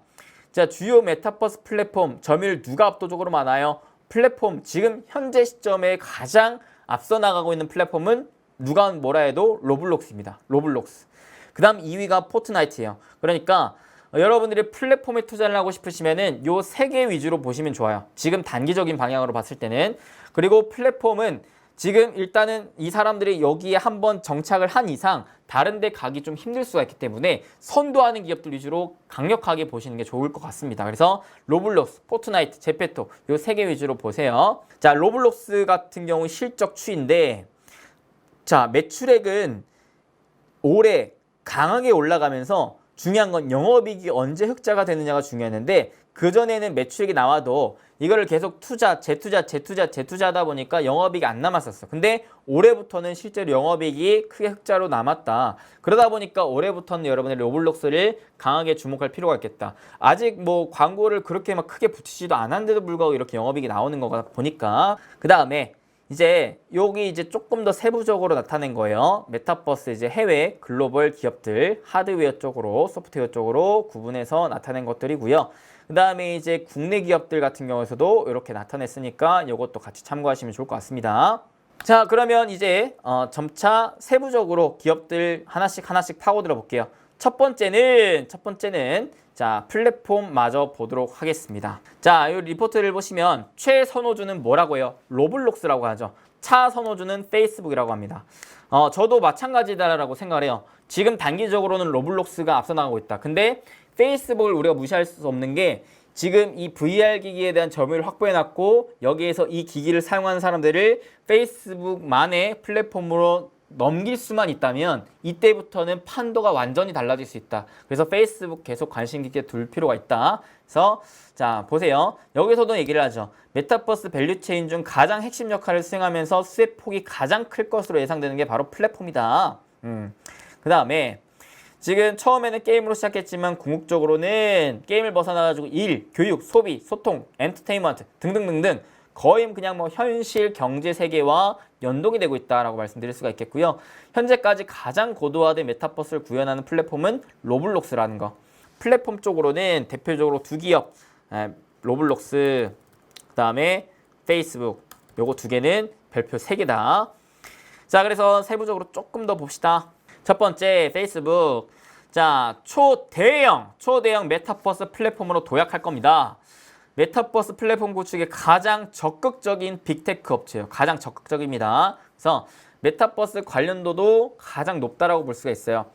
자, 주요 메타버스 플랫폼 점유율 누가 압도적으로 많아요? 플랫폼 지금 현재 시점에 가장 앞서 나가고 있는 플랫폼은 누가 뭐라 해도 로블록스입니다. 로블록스. 그 다음 2위가 포트나이트예요. 그러니까 여러분들이 플랫폼에 투자를 하고 싶으시면은 요 3개 위주로 보시면 좋아요. 지금 단기적인 방향으로 봤을 때는. 그리고 플랫폼은 지금 일단은 이 사람들이 여기에 한번 정착을 한 이상 다른 데 가기 좀 힘들 수가 있기 때문에 선도하는 기업들 위주로 강력하게 보시는 게 좋을 것 같습니다. 그래서 로블록스, 포트나이트, 제페토 요 세 개 위주로 보세요. 자, 로블록스 같은 경우 실적 추이인데 자, 매출액은 올해 강하게 올라가면서 중요한 건 영업이익이 언제 흑자가 되느냐가 중요했는데 그전에는 매출액이 나와도 이거를 계속 재투자 하다 보니까 영업이익이 안 남았었어. 근데 올해부터는 실제로 영업이익이 크게 흑자로 남았다. 그러다 보니까 올해부터는 여러분의 로블록스를 강하게 주목할 필요가 있겠다. 아직 뭐 광고를 그렇게 막 크게 붙이지도 않았는데도 불구하고 이렇게 영업이익이 나오는 거 보니까 그 다음에 이제 여기 이제 조금 더 세부적으로 나타낸 거예요. 메타버스 이제 해외 글로벌 기업들 하드웨어 쪽으로 소프트웨어 쪽으로 구분해서 나타낸 것들이고요. 그 다음에 이제 국내 기업들 같은 경우에서도 이렇게 나타냈으니까 이것도 같이 참고하시면 좋을 것 같습니다. 자, 그러면 이제 점차 세부적으로 기업들 하나씩 파고들어 볼게요. 첫 번째는 자, 플랫폼마저 보도록 하겠습니다. 자, 이 리포트를 보시면 최선호주는 뭐라고 해요? 로블록스라고 하죠. 차선호주는 페이스북이라고 합니다. 저도 마찬가지다라고 생각을 해요. 지금 단기적으로는 로블록스가 앞서 나가고 있다. 근데 페이스북을 우리가 무시할 수 없는 게 지금 이 VR 기기에 대한 점유율을 확보해놨고 여기에서 이 기기를 사용하는 사람들을 페이스북만의 플랫폼으로 넘길 수만 있다면 이때부터는 판도가 완전히 달라질 수 있다. 그래서 페이스북 계속 관심 깊게 둘 필요가 있다. 그래서 자, 보세요. 여기서도 얘기를 하죠. 메타버스 밸류체인 중 가장 핵심 역할을 수행하면서 수혜 폭이 가장 클 것으로 예상되는 게 바로 플랫폼이다. 그 다음에 지금 처음에는 게임으로 시작했지만 궁극적으로는 게임을 벗어나가지고 일, 교육, 소비, 소통, 엔터테인먼트 등등등등 거의 그냥 뭐 현실 경제 세계와 연동이 되고 있다라고 말씀드릴 수가 있겠고요. 현재까지 가장 고도화된 메타버스를 구현하는 플랫폼은 로블록스라는 거. 플랫폼 쪽으로는 대표적으로 두 기업, 로블록스, 그 다음에 페이스북, 요거 두 개는 별표 3개다. 자, 그래서 세부적으로 조금 더 봅시다. 첫 번째, 페이스북. 자, 초대형 메타버스 플랫폼으로 도약할 겁니다. 메타버스 플랫폼 구축에 가장 적극적인 빅테크 업체예요. 가장 적극적입니다. 그래서 메타버스 관련도도 가장 높다라고 볼 수가 있어요.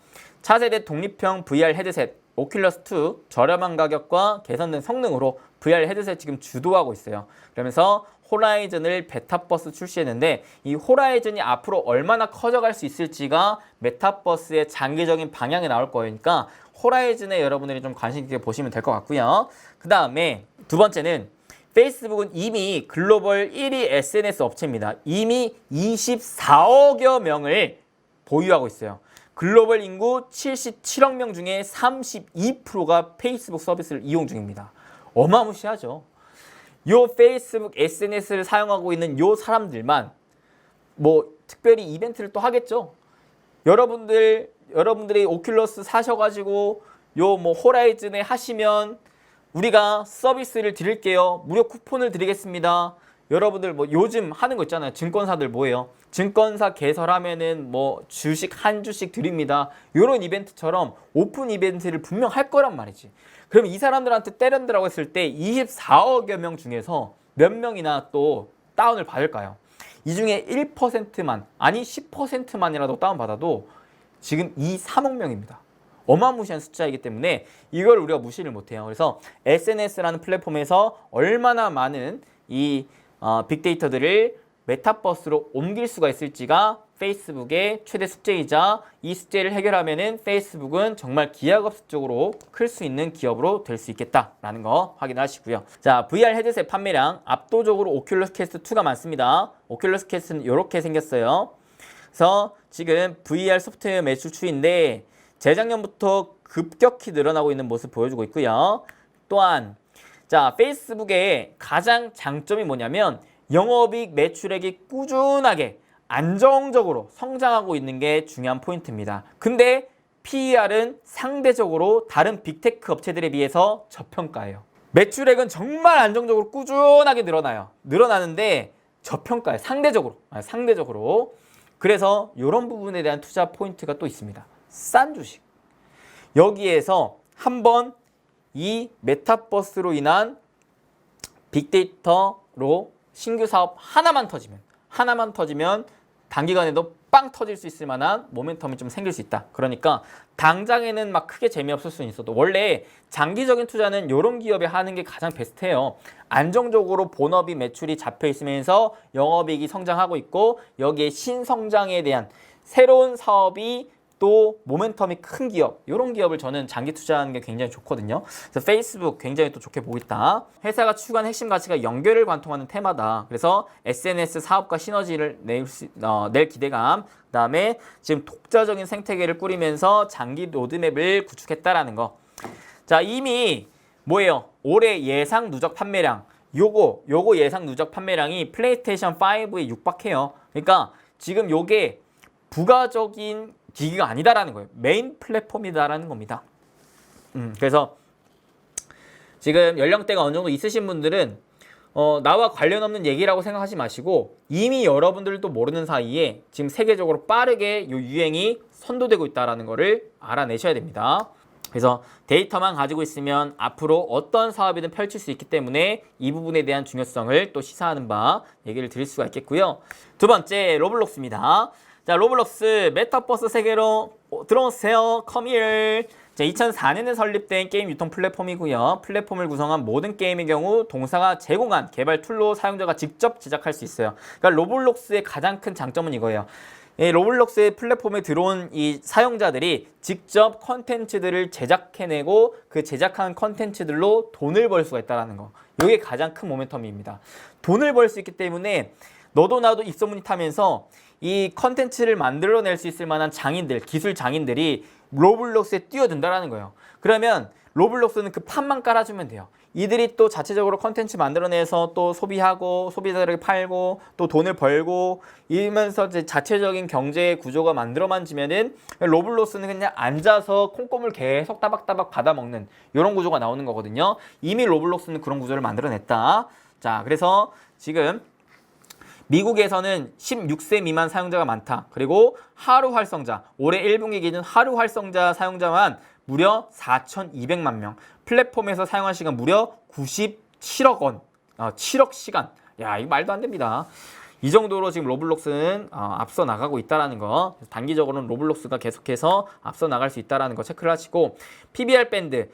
차세대 독립형 VR 헤드셋 오큘러스2 저렴한 가격과 개선된 성능으로 VR 헤드셋 지금 주도하고 있어요. 그러면서 호라이즌을 베타버스 출시했는데 이 호라이즌이 앞으로 얼마나 커져갈 수 있을지가 메타버스의 장기적인 방향에 나올 거니까 호라이즌에 여러분들이 좀 관심 있게 보시면 될 것 같고요. 그 다음에 두 번째는 페이스북은 이미 글로벌 1위 SNS 업체입니다. 이미 24억여 명을 보유하고 있어요. 글로벌 인구 77억 명 중에 32%가 페이스북 서비스를 이용 중입니다. 어마무시하죠. 요 페이스북 SNS를 사용하고 있는 요 사람들만 뭐 특별히 이벤트를 또 하겠죠. 여러분들이 오큘러스 사셔가지고 요 뭐 호라이즌에 하시면 우리가 서비스를 드릴게요. 무료 쿠폰을 드리겠습니다. 여러분들 뭐 요즘 하는 거 있잖아요. 증권사들 뭐예요? 증권사 개설하면은 뭐 주식 한 주씩 드립니다. 요런 이벤트처럼 오픈 이벤트를 분명 할 거란 말이지. 그럼 이 사람들한테 때린다라고 했을 때 24억여 명 중에서 몇 명이나 또 다운을 받을까요? 이 중에 1%만 아니 10%만이라도 다운받아도 지금 3억 명입니다. 어마무시한 숫자이기 때문에 이걸 우리가 무시를 못해요. 그래서 SNS라는 플랫폼에서 얼마나 많은 이 빅데이터들을 메타버스로 옮길 수가 있을지가 페이스북의 최대 숙제이자 이 숙제를 해결하면은 페이스북은 정말 기하급수적으로 클 수 있는 기업으로 될 수 있겠다라는 거 확인하시고요. 자, VR 헤드셋 판매량 압도적으로 오큘러스 퀘스트 2가 많습니다. 오큘러스 퀘스트는 이렇게 생겼어요. 그래서 지금 VR 소프트웨어 매출 추이인데 재작년부터 급격히 늘어나고 있는 모습 보여주고 있고요. 또한 자, 페이스북의 가장 장점이 뭐냐면 영업이익 매출액이 꾸준하게 안정적으로 성장하고 있는 게 중요한 포인트입니다. 근데 PER은 상대적으로 다른 빅테크 업체들에 비해서 저평가예요. 매출액은 정말 안정적으로 꾸준하게 늘어나요. 늘어나는데 저평가예요. 상대적으로. 그래서 이런 부분에 대한 투자 포인트가 또 있습니다. 싼 주식. 여기에서 한번 이 메타버스로 인한 빅데이터로 신규 사업 하나만 터지면 하나만 터지면 단기간에도 빵 터질 수 있을 만한 모멘텀이 좀 생길 수 있다. 그러니까 당장에는 막 크게 재미없을 수는 있어도 원래 장기적인 투자는 이런 기업에 하는 게 가장 베스트해요. 안정적으로 본업이 매출이 잡혀 있으면서 영업이익이 성장하고 있고 여기에 신성장에 대한 새로운 사업이 또 모멘텀이 큰 기업, 이런 기업을 저는 장기 투자하는 게 굉장히 좋거든요. 그래서 페이스북 굉장히 또 좋게 보고 있다. 회사가 추구하는 핵심 가치가 연결을 관통하는 테마다. 그래서 SNS 사업과 시너지를 낼 기대감. 그다음에 지금 독자적인 생태계를 꾸리면서 장기 로드맵을 구축했다라는 거. 자, 이미 뭐예요? 올해 예상 누적 판매량. 요거 예상 누적 판매량이 플레이스테이션 5에 육박해요. 그러니까 지금 요게 부가적인 기기가 아니다라는 거예요. 메인 플랫폼이다라는 겁니다. 그래서 지금 연령대가 어느 정도 있으신 분들은 나와 관련 없는 얘기라고 생각하지 마시고 이미 여러분들도 모르는 사이에 지금 세계적으로 빠르게 이 유행이 선도되고 있다는 거를 알아내셔야 됩니다. 그래서 데이터만 가지고 있으면 앞으로 어떤 사업이든 펼칠 수 있기 때문에 이 부분에 대한 중요성을 또 시사하는 바 얘기를 드릴 수가 있겠고요. 두 번째, 로블록스입니다. 자, 로블록스 메타버스 세계로 들어오세요. Come here. 자, 2004년에 설립된 게임 유통 플랫폼이고요. 플랫폼을 구성한 모든 게임의 경우 동사가 제공한 개발 툴로 사용자가 직접 제작할 수 있어요. 그러니까 로블록스의 가장 큰 장점은 이거예요. 로블록스의 플랫폼에 들어온 이 사용자들이 직접 컨텐츠들을 제작해내고 그 제작한 컨텐츠들로 돈을 벌 수가 있다는 거. 이게 가장 큰 모멘텀입니다. 돈을 벌 수 있기 때문에 너도 나도 입소문이 타면서 이 컨텐츠를 만들어낼 수 있을 만한 장인들, 기술 장인들이 로블록스에 뛰어든다라는 거예요. 그러면 로블록스는 그 판만 깔아주면 돼요. 이들이 또 자체적으로 컨텐츠 만들어내서 또 소비하고 소비자들에게 팔고 또 돈을 벌고 이러면서 이제 자체적인 경제 구조가 만들어만지면은 로블록스는 그냥 앉아서 콩고물 계속 따박따박 받아먹는 이런 구조가 나오는 거거든요. 이미 로블록스는 그런 구조를 만들어냈다. 자, 그래서 지금 미국에서는 16세 미만 사용자가 많다. 그리고 하루 활성자, 올해 1분기 기준 하루 활성자 사용자만 무려 4,200만 명. 플랫폼에서 사용한 시간 무려 97억 원. 7억 시간. 야, 이거 말도 안 됩니다. 이 정도로 지금 로블록스는 앞서 나가고 있다는 거. 단기적으로는 로블록스가 계속해서 앞서 나갈 수 있다는 거 체크를 하시고, PBR 밴드.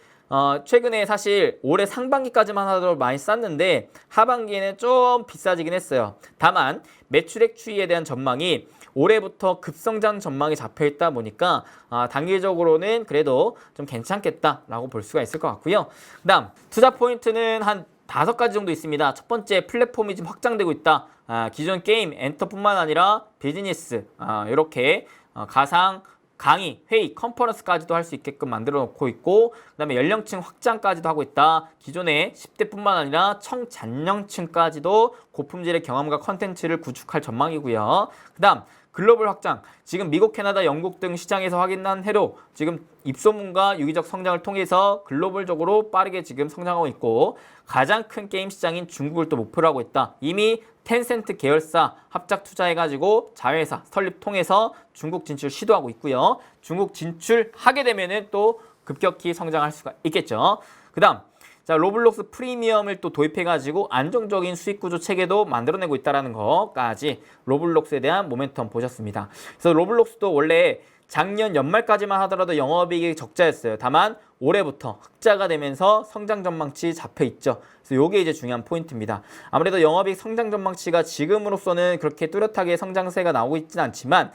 최근에 사실 올해 상반기까지만 하더라도 많이 쌌는데 하반기에는 좀 비싸지긴 했어요. 다만 매출액 추이에 대한 전망이 올해부터 급성장 전망이 잡혀있다 보니까 단기적으로는 그래도 좀 괜찮겠다라고 볼 수가 있을 것 같고요. 그 다음 투자 포인트는 한 5가지 정도 있습니다. 첫 번째, 플랫폼이 지금 확장되고 있다. 기존 게임, 엔터뿐만 아니라 비즈니스 이렇게 가상 강의, 회의, 컨퍼런스까지도 할 수 있게끔 만들어 놓고 있고 그 다음에 연령층 확장까지도 하고 있다. 기존의 10대뿐만 아니라 청장년층까지도 고품질의 경험과 컨텐츠를 구축할 전망이고요. 그 다음 글로벌 확장, 지금 미국, 캐나다, 영국 등 시장에서 확인한 해로 지금 입소문과 유기적 성장을 통해서 글로벌적으로 빠르게 지금 성장하고 있고 가장 큰 게임 시장인 중국을 또 목표로 하고 있다. 이미 텐센트 계열사 합작 투자해가지고 자회사 설립 통해서 중국 진출 시도하고 있고요. 중국 진출하게 되면은 또 급격히 성장할 수가 있겠죠. 그 다음 자, 로블록스 프리미엄을 또 도입해가지고 안정적인 수익 구조 체계도 만들어내고 있다는 거까지 로블록스에 대한 모멘텀 보셨습니다. 그래서 로블록스도 원래 작년 연말까지만 하더라도 영업이익이 적자였어요. 다만 올해부터 흑자가 되면서 성장 전망치 잡혀 있죠. 그래서 이게 이제 중요한 포인트입니다. 아무래도 영업이익 성장 전망치가 지금으로서는 그렇게 뚜렷하게 성장세가 나오고 있지는 않지만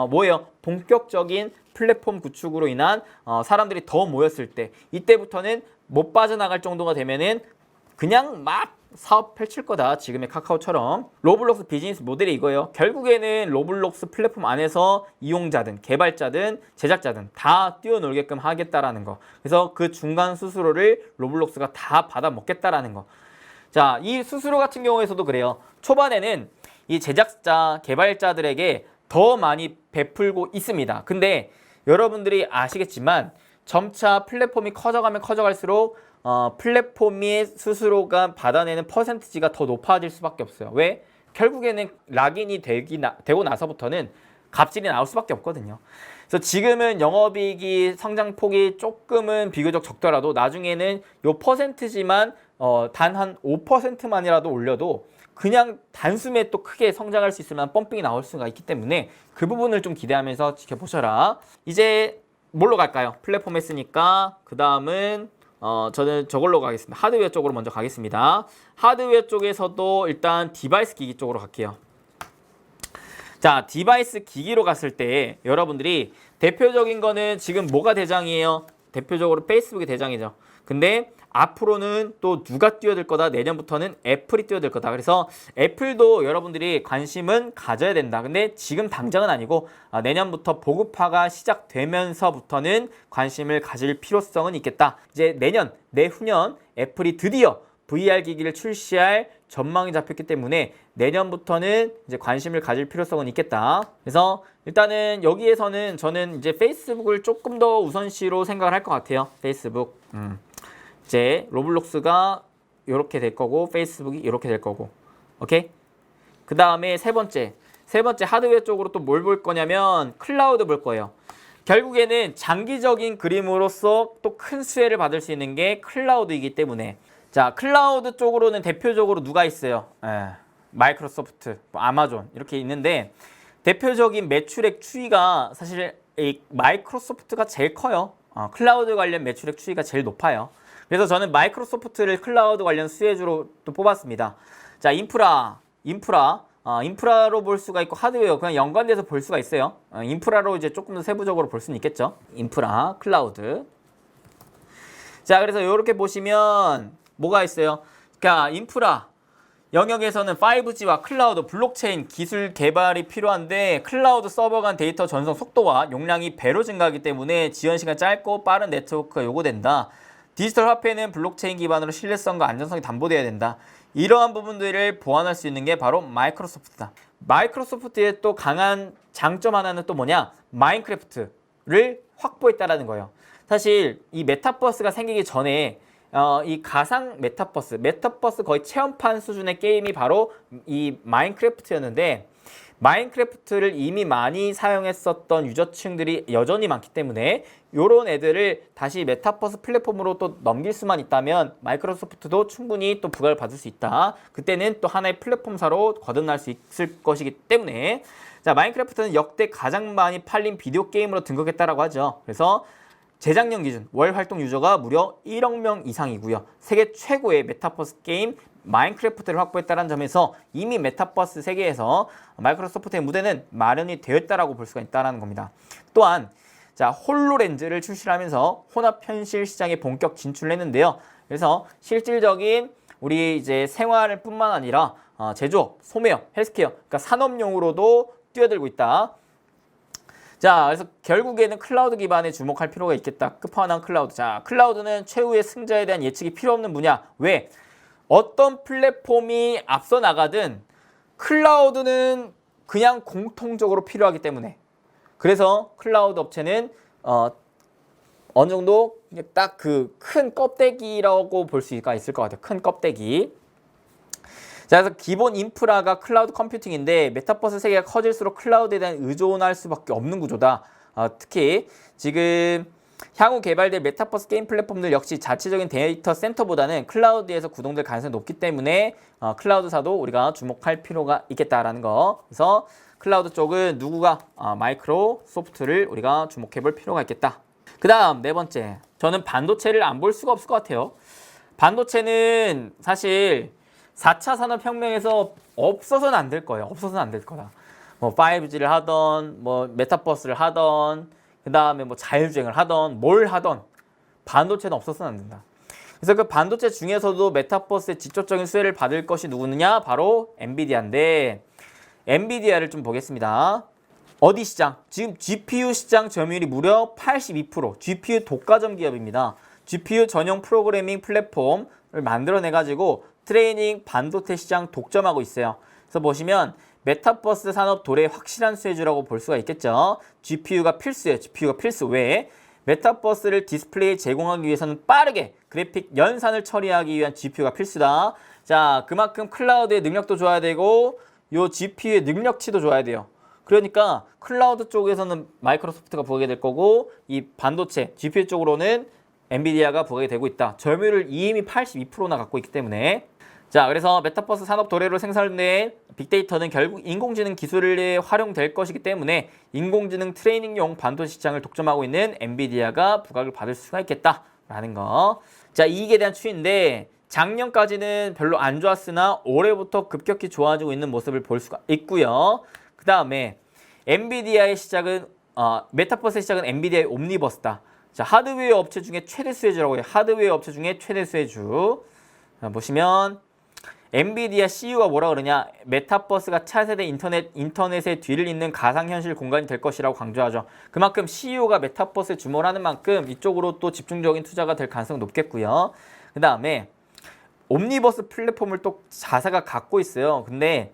뭐예요? 본격적인 플랫폼 구축으로 인한 사람들이 더 모였을 때 이때부터는 못 빠져나갈 정도가 되면은 그냥 막 사업 펼칠 거다. 지금의 카카오처럼. 로블록스 비즈니스 모델이 이거예요. 결국에는 로블록스 플랫폼 안에서 이용자든 개발자든 제작자든 다 뛰어놀게끔 하겠다라는 거. 그래서 그 중간 수수료를 로블록스가 다 받아 먹겠다라는 거. 자, 이 수수료 같은 경우에서도 그래요. 초반에는 이 제작자, 개발자들에게 더 많이 베풀고 있습니다. 근데 여러분들이 아시겠지만 점차 플랫폼이 커져가면 커져갈수록 플랫폼의 스스로가 받아내는 퍼센티지가 더 높아질 수밖에 없어요. 왜? 결국에는 락인이 되고 나서부터는 갑질이 나올 수밖에 없거든요. 그래서 지금은 영업이익이 성장폭이 조금은 비교적 적더라도 나중에는 요 퍼센트지만 단 한 5%만이라도 올려도 그냥 단숨에 또 크게 성장할 수 있을 만한 펌핑이 나올 수가 있기 때문에 그 부분을 좀 기대하면서 지켜보셔라. 이제 뭘로 갈까요? 플랫폼 했으니까 그 다음은 저는 저걸로 가겠습니다. 하드웨어 쪽으로 먼저 가겠습니다. 하드웨어 쪽에서도 일단 디바이스 기기 쪽으로 갈게요. 자, 디바이스 기기로 갔을 때 여러분들이 대표적인 거는 지금 뭐가 대장이에요? 대표적으로 페이스북이 대장이죠. 근데 앞으로는 또 누가 뛰어들 거다? 내년부터는 애플이 뛰어들 거다. 그래서 애플도 여러분들이 관심은 가져야 된다. 근데 지금 당장은 아니고 내년부터 보급화가 시작되면서부터는 관심을 가질 필요성은 있겠다. 이제 내년, 내후년 애플이 드디어 VR 기기를 출시할 전망이 잡혔기 때문에 내년부터는 이제 관심을 가질 필요성은 있겠다. 그래서 일단은 여기에서는 저는 이제 페이스북을 조금 더 우선시로 생각을 할 것 같아요. 페이스북. 이제 로블록스가 이렇게 될 거고 페이스북이 이렇게 될 거고. 오케이? 그 다음에 세 번째 하드웨어 쪽으로 또 뭘 볼 거냐면 클라우드 볼 거예요. 결국에는 장기적인 그림으로서 또 큰 수혜를 받을 수 있는 게 클라우드이기 때문에 자, 클라우드 쪽으로는 대표적으로 누가 있어요? 마이크로소프트, 아마존 이렇게 있는데 대표적인 매출액 추이가 사실 이 마이크로소프트가 제일 커요. 클라우드 관련 매출액 추이가 제일 높아요. 그래서 저는 마이크로소프트를 클라우드 관련 수혜주로 또 뽑았습니다. 자, 인프라로 볼 수가 있고 하드웨어 그냥 연관돼서 볼 수가 있어요. 인프라로 이제 조금 더 세부적으로 볼 수는 있겠죠. 인프라, 클라우드. 자, 그래서 이렇게 보시면 뭐가 있어요? 그러니까 인프라 영역에서는 5G와 클라우드, 블록체인 기술 개발이 필요한데 클라우드 서버 간 데이터 전송 속도와 용량이 배로 증가하기 때문에 지연 시간 짧고 빠른 네트워크가 요구된다. 디지털 화폐는 블록체인 기반으로 신뢰성과 안전성이 담보돼야 된다. 이러한 부분들을 보완할 수 있는 게 바로 마이크로소프트다. 마이크로소프트의 또 강한 장점 하나는 또 뭐냐? 마인크래프트를 확보했다라는 거예요. 사실 이 메타버스가 생기기 전에 이 가상 메타버스 거의 체험판 수준의 게임이 바로 이 마인크래프트였는데 마인크래프트를 이미 많이 사용했었던 유저층들이 여전히 많기 때문에 이런 애들을 다시 메타버스 플랫폼으로 또 넘길 수만 있다면 마이크로소프트도 충분히 또 부각을 받을 수 있다. 그때는 또 하나의 플랫폼사로 거듭날 수 있을 것이기 때문에 자, 마인크래프트는 역대 가장 많이 팔린 비디오 게임으로 등극했다라고 하죠. 그래서 재작년 기준 월 활동 유저가 무려 1억 명 이상이고요. 세계 최고의 메타버스 게임 마인크래프트를 확보했다는 점에서 이미 메타버스 세계에서 마이크로소프트의 무대는 마련이 되었다라고 볼 수가 있다는 겁니다. 또한 자, 홀로렌즈를 출시하면서 혼합 현실 시장에 본격 진출을 했는데요. 그래서 실질적인 우리 이제 생활을 뿐만 아니라 제조업, 소매업, 헬스케어, 그러니까 산업용으로도 뛰어들고 있다. 자, 그래서 결국에는 클라우드 기반에 주목할 필요가 있겠다. 끝판왕 클라우드. 자, 클라우드는 최후의 승자에 대한 예측이 필요 없는 분야. 왜? 어떤 플랫폼이 앞서 나가든 클라우드는 그냥 공통적으로 필요하기 때문에. 그래서 클라우드 업체는 어느 정도 딱 그 큰 껍데기라고 볼 수가 있을 것 같아요. 큰 껍데기. 자, 그래서 기본 인프라가 클라우드 컴퓨팅인데 메타버스 세계가 커질수록 클라우드에 대한 의존할 수밖에 없는 구조다. 특히 지금 향후 개발될 메타버스 게임 플랫폼들 역시 자체적인 데이터 센터보다는 클라우드에서 구동될 가능성이 높기 때문에 클라우드사도 우리가 주목할 필요가 있겠다라는 거. 그래서 클라우드 쪽은 누구가 마이크로소프트를 우리가 주목해 볼 필요가 있겠다. 그 다음 네 번째, 저는 반도체를 안 볼 수가 없을 것 같아요. 반도체는 사실 4차 산업혁명에서 없어서는 안 될 거예요. 없어서는 안 될 거다. 뭐 5G를 하던 뭐 메타버스를 하던 그 다음에 뭐 자율주행을 하던 뭘 하던 반도체는 없어서는 안 된다. 그래서 그 반도체 중에서도 메타버스의 직접적인 수혜를 받을 것이 누구느냐? 바로 엔비디아인데 엔비디아를 좀 보겠습니다. 어디 시장? 지금 GPU 시장 점유율이 무려 82%. GPU 독과점 기업입니다. GPU 전용 프로그래밍 플랫폼을 만들어내가지고 트레이닝 반도체 시장 독점하고 있어요. 그래서 보시면 메타버스 산업 도래의 확실한 수혜주라고 볼 수가 있겠죠. GPU가 필수예요. GPU가 필수. 왜? 메타버스를 디스플레이에 제공하기 위해서는 빠르게 그래픽 연산을 처리하기 위한 GPU가 필수다. 자, 그만큼 클라우드의 능력도 줘야 되고 요 GPU의 능력치도 줘야 돼요. 그러니까 클라우드 쪽에서는 마이크로소프트가 부각이 될 거고 이 반도체 GPU 쪽으로는 엔비디아가 부각이 되고 있다. 점유율을 이미 82%나 갖고 있기 때문에 자, 그래서 메타버스 산업 도래로 생산된 빅데이터는 결국 인공지능 기술에 활용될 것이기 때문에 인공지능 트레이닝용 반도체 시장을 독점하고 있는 엔비디아가 부각을 받을 수가 있겠다라는 거. 자, 이익에 대한 추이인데 작년까지는 별로 안 좋았으나 올해부터 급격히 좋아지고 있는 모습을 볼 수가 있고요. 그 다음에 엔비디아의 시작은 메타버스의 시작은 엔비디아의 옴니버스다. 자, 하드웨어 업체 중에 최대 수혜주라고 해요. 하드웨어 업체 중에 최대 수혜주. 자, 보시면 엔비디아 CEO가 뭐라 그러냐? 메타버스가 차세대 인터넷의 뒤를 잇는 가상현실 공간이 될 것이라고 강조하죠. 그만큼 CEO가 메타버스에 주목을 하는 만큼 이쪽으로 또 집중적인 투자가 될 가능성이 높겠고요. 그 다음에 옴니버스 플랫폼을 또 자사가 갖고 있어요. 근데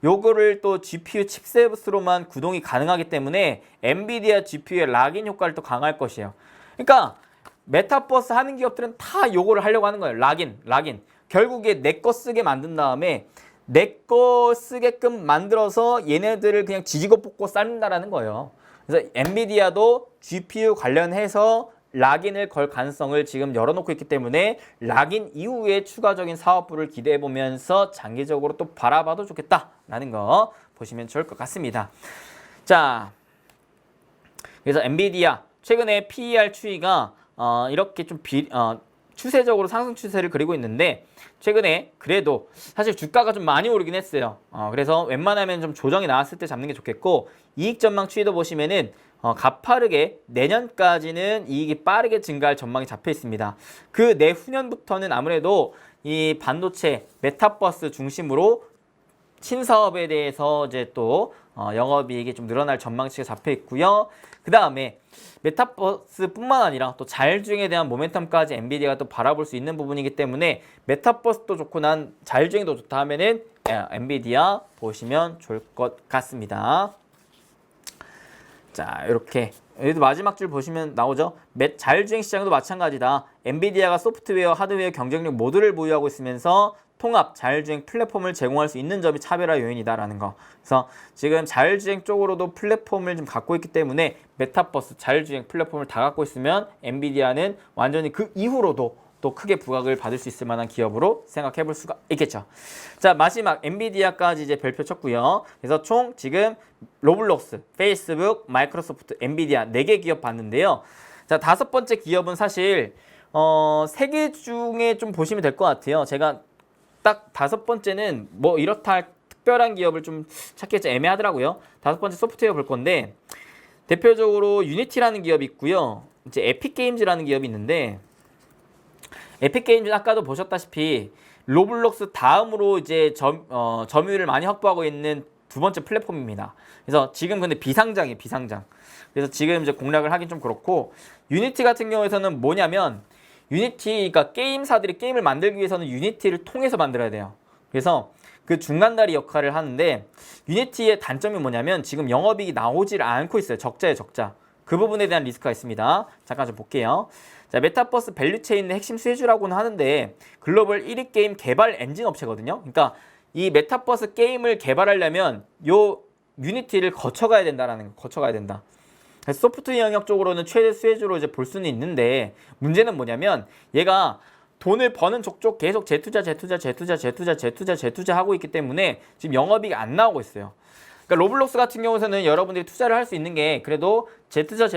요거를 또 GPU 칩셋으로만 구동이 가능하기 때문에 엔비디아 GPU의 락인 효과를 또 강화할 것이에요. 그러니까 메타버스 하는 기업들은 다 요거를 하려고 하는 거예요. 락인. 결국에 내 거 쓰게 만든 다음에 내 거 쓰게끔 만들어서 얘네들을 그냥 지지고 볶고 삶는다라는 거예요. 그래서 엔비디아도 GPU 관련해서 락인을 걸 가능성을 지금 열어놓고 있기 때문에 락인 이후에 추가적인 사업부를 기대해보면서 장기적으로 또 바라봐도 좋겠다라는 거 보시면 좋을 것 같습니다. 자, 그래서 엔비디아 최근에 PER 추이가 이렇게 좀 추세적으로 상승 추세를 그리고 있는데 최근에 그래도 사실 주가가 좀 많이 오르긴 했어요. 그래서 웬만하면 좀 조정이 나왔을 때 잡는 게 좋겠고 이익 전망 추이도 보시면은 가파르게 내년까지는 이익이 빠르게 증가할 전망이 잡혀 있습니다. 그 내후년부터는 아무래도 이 반도체 메타버스 중심으로 신사업에 대해서 이제 또 영업이익이 좀 늘어날 전망치가 잡혀 있고요. 그 다음에 메타버스뿐만 아니라 또 자율주행에 대한 모멘텀까지 엔비디아가 또 바라볼 수 있는 부분이기 때문에 메타버스도 좋고 난 자율주행도 좋다 하면은 엔비디아 보시면 좋을 것 같습니다. 자, 이렇게 여기도 마지막 줄 보시면 나오죠. 자율주행 시장도 마찬가지다. 엔비디아가 소프트웨어, 하드웨어 경쟁력 모두를 보유하고 있으면서 통합 자율주행 플랫폼을 제공할 수 있는 점이 차별화 요인이다라는 거. 그래서 지금 자율주행 쪽으로도 플랫폼을 좀 갖고 있기 때문에 메타버스 자율주행 플랫폼을 다 갖고 있으면 엔비디아는 완전히 그 이후로도 또 크게 부각을 받을 수 있을 만한 기업으로 생각해 볼 수가 있겠죠. 자, 마지막 엔비디아까지 이제 별표 쳤고요. 그래서 총 지금 로블록스, 페이스북, 마이크로소프트, 엔비디아 4개 기업 봤는데요. 자, 5번째 기업은 사실 3개 중에 좀 보시면 될 것 같아요. 제가 딱 5번째는 뭐 이렇다 할 특별한 기업을 좀 찾기 좀 애매하더라고요. 5번째 소프트웨어 볼 건데 대표적으로 유니티라는 기업이 있고요. 이제 에픽게임즈라는 기업이 있는데 에픽게임즈는 아까도 보셨다시피 로블록스 다음으로 이제 점유율을 많이 확보하고 있는 2번째 플랫폼입니다. 그래서 지금 근데 비상장이에요, 비상장. 그래서 지금 이제 공략을 하긴 좀 그렇고 유니티 같은 경우에서는 뭐냐면 유니티, 그러니까 게임사들이 게임을 만들기 위해서는 유니티를 통해서 만들어야 돼요. 그래서 그 중간다리 역할을 하는데 유니티의 단점이 뭐냐면 지금 영업이익이 나오질 않고 있어요. 적자예요, 적자. 그 부분에 대한 리스크가 있습니다. 잠깐 좀 볼게요. 자, 메타버스 밸류체인의 핵심 수혜주라고는 하는데 글로벌 1위 게임 개발 엔진 업체거든요. 그러니까 이 메타버스 게임을 개발하려면 요 유니티를 거쳐가야 된다라는 거, 거쳐가야 된다. 소프트웨어 영역 쪽으로는 최대 수혜주로 이제 볼 수는 있는데 문제는 뭐냐면 얘가 돈을 버는 족족 계속 재투자 하고 있기 때문에 지금 영업이익이 안 나오고 있어요. 그러니까 로블록스 같은 경우에는 여러분들이 투자를 할 수 있는 게 그래도 재투자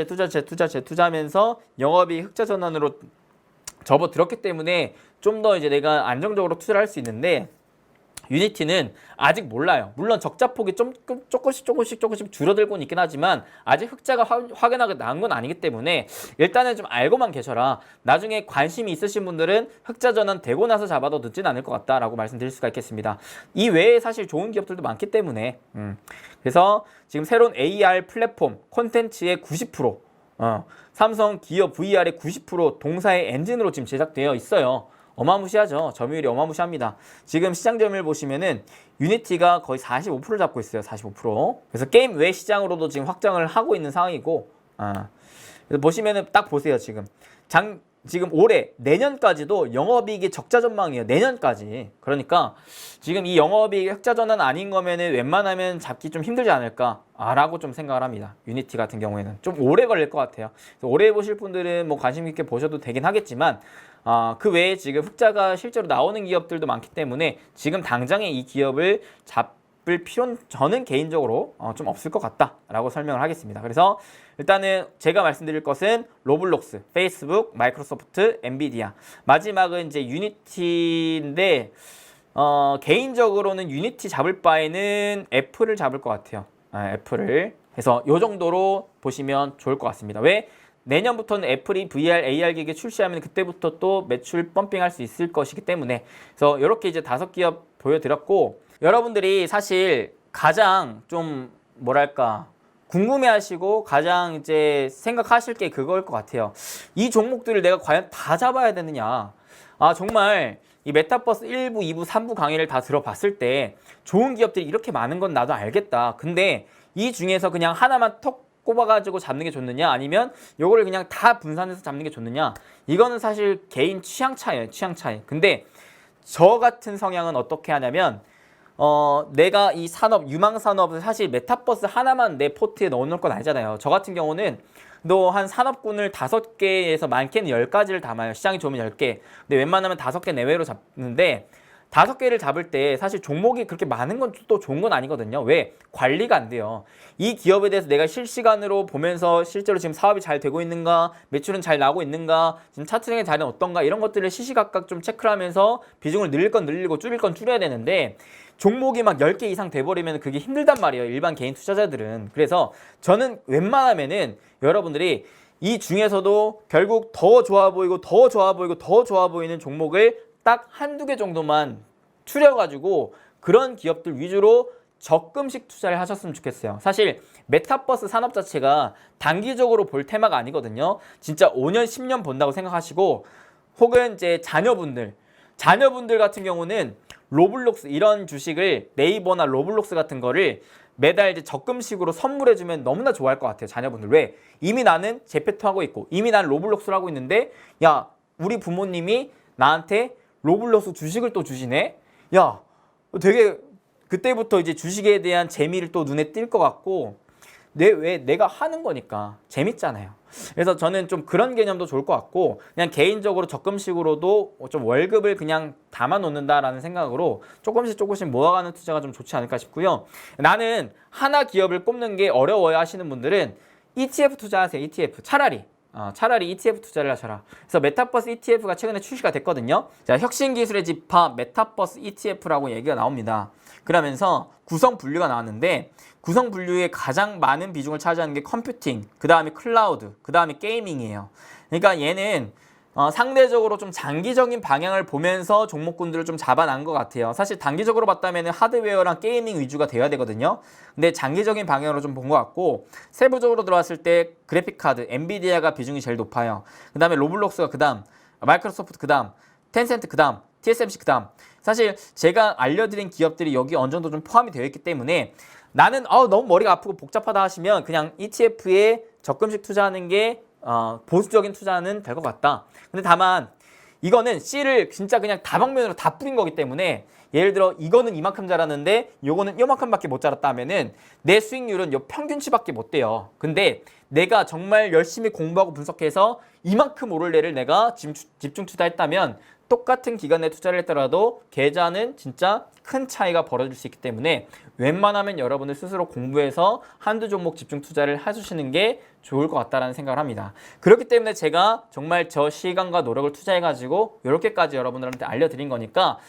하면서 영업이익 흑자 전환으로 접어들었기 때문에 좀 더 이제 내가 안정적으로 투자를 할 수 있는데 유니티는 아직 몰라요. 물론 적자폭이 조금씩 줄어들고는 있긴 하지만 아직 흑자가 확연하게 나은 건 아니기 때문에 일단은 좀 알고만 계셔라. 나중에 관심이 있으신 분들은 흑자 전환 되고 나서 잡아도 늦진 않을 것 같다라고 말씀드릴 수가 있겠습니다. 이 외에 사실 좋은 기업들도 많기 때문에 그래서 지금 새로운 AR 플랫폼 콘텐츠의 90% 삼성 기어 VR의 90% 동사의 엔진으로 지금 제작되어 있어요. 어마무시하죠. 점유율이 어마무시합니다. 지금 시장 점유율 보시면은 유니티가 거의 45%를 잡고 있어요. 45%. 그래서 게임 외 시장으로도 지금 확장을 하고 있는 상황이고, 그래서 보시면은 딱 보세요. 지금 지금 올해 내년까지도 영업이익이 적자 전망이에요. 내년까지. 그러니까 지금 이 영업이익 흑자 전환 아닌 거면은 웬만하면 잡기 좀 힘들지 않을까라고 좀 생각을 합니다. 유니티 같은 경우에는 좀 오래 걸릴 것 같아요. 오래 보실 분들은 뭐 관심 있게 보셔도 되긴 하겠지만 그 외에 지금 흑자가 실제로 나오는 기업들도 많기 때문에 지금 당장에 이 기업을 잡을 필요는 저는 개인적으로 좀 없을 것 같다라고 설명을 하겠습니다. 그래서 일단은 제가 말씀드릴 것은 로블록스, 페이스북, 마이크로소프트, 엔비디아. 마지막은 이제 유니티인데 개인적으로는 유니티 잡을 바에는 애플을 잡을 것 같아요. 애플을. 그래서 이 정도로 보시면 좋을 것 같습니다. 왜? 내년부터는 애플이 VR, AR 기기 출시하면 그때부터 또 매출 펌핑할 수 있을 것이기 때문에 그래서 이렇게 이제 5기업 보여드렸고 여러분들이 사실 가장 좀 뭐랄까 궁금해하시고 가장 이제 생각하실 게 그거일 것 같아요. 이 종목들을 내가 과연 다 잡아야 되느냐? 정말 이 메타버스 1부, 2부, 3부 강의를 다 들어봤을 때 좋은 기업들이 이렇게 많은 건 나도 알겠다. 근데 이 중에서 그냥 하나만 톡 꼽아가지고 잡는 게 좋느냐 아니면 요거를 그냥 다 분산해서 잡는 게 좋느냐 이거는 사실 개인 취향 차이예요. 취향 차이. 근데 저 같은 성향은 어떻게 하냐면 내가 이 산업, 유망 산업을 사실 메타버스 하나만 내 포트에 넣어놓을 건 아니잖아요. 저 같은 경우는 너 한 산업군을 5개에서 많게는 10가지를 담아요. 시장이 좋으면 10개. 근데 웬만하면 5개 내외로 잡는데 5개를 잡을 때 사실 종목이 그렇게 많은 건 또 좋은 건 아니거든요. 왜? 관리가 안 돼요. 이 기업에 대해서 내가 실시간으로 보면서 실제로 지금 사업이 잘 되고 있는가, 매출은 잘 나오고 있는가, 지금 차트의 자리는 어떤가 이런 것들을 시시각각 좀 체크를 하면서 비중을 늘릴 건 늘리고 줄일 건 줄여야 되는데 종목이 막 10개 이상 돼버리면 그게 힘들단 말이에요. 일반 개인 투자자들은. 그래서 저는 웬만하면은 여러분들이 이 중에서도 결국 더 좋아 보이고 더 좋아 보이고 더 좋아 보이는 종목을 딱 한두 개 정도만 추려가지고 그런 기업들 위주로 적금식 투자를 하셨으면 좋겠어요. 사실 메타버스 산업 자체가 단기적으로 볼 테마가 아니거든요. 진짜 5년, 10년 본다고 생각하시고 혹은 이제 자녀분들 같은 경우는 로블록스 이런 주식을 네이버나 로블록스 같은 거를 매달 이제 적금식으로 선물해주면 너무나 좋아할 것 같아요. 자녀분들. 왜? 이미 나는 제페토 하고 있고 이미 나는 로블록스를 하고 있는데 야 우리 부모님이 나한테 로블록스 주식을 또 주시네? 야 되게 그때부터 이제 주식에 대한 재미를 또 눈에 띌 것 같고 왜 내가 하는 거니까 재밌잖아요. 그래서 저는 좀 그런 개념도 좋을 것 같고 그냥 개인적으로 적금식으로도 좀 월급을 그냥 담아 놓는다라는 생각으로 조금씩 모아가는 투자가 좀 좋지 않을까 싶고요. 나는 하나 기업을 꼽는 게 어려워요 하시는 분들은 ETF 투자하세요. ETF 차라리 ETF 투자를 하셔라. 그래서 메타버스 ETF가 최근에 출시가 됐거든요. 자, 혁신기술의 집합 메타버스 ETF라고 얘기가 나옵니다. 그러면서 구성 분류가 나왔는데 구성 분류에 가장 많은 비중을 차지하는 게 컴퓨팅, 그 다음에 클라우드, 그 다음에 게이밍이에요. 그러니까 얘는 상대적으로 좀 장기적인 방향을 보면서 종목군들을 좀 잡아난 것 같아요. 사실 단기적으로 봤다면 하드웨어랑 게이밍 위주가 돼야 되거든요. 근데 장기적인 방향으로 좀 본 것 같고 세부적으로 들어왔을 때 그래픽카드, 엔비디아가 비중이 제일 높아요. 그 다음에 로블록스가 그 다음, 마이크로소프트 그 다음, 텐센트 그 다음, TSMC 그 다음. 사실 제가 알려드린 기업들이 여기 어느 정도 좀 포함이 되어 있기 때문에 나는 너무 머리가 아프고 복잡하다 하시면 그냥 ETF에 적금식 투자하는 게 보수적인 투자는 될 것 같다. 근데 다만 이거는 C를 진짜 그냥 다방면으로 다 뿌린 거기 때문에 예를 들어 이거는 이만큼 자랐는데 요거는 요만큼밖에 못 자랐다 하면은 내 수익률은 요 평균치밖에 못 돼요. 근데 내가 정말 열심히 공부하고 분석해서 이만큼 오를 애를 내가 집중 투자했다면 똑같은 기간에 투자를 했더라도 계좌는 진짜 큰 차이가 벌어질 수 있기 때문에 웬만하면 여러분들 스스로 공부해서 한두 종목 집중 투자를 해주시는 게 좋을 것 같다는 생각을 합니다. 그렇기 때문에 제가 정말 저 시간과 노력을 투자해가지고 이렇게까지 여러분들한테 알려드린 거니까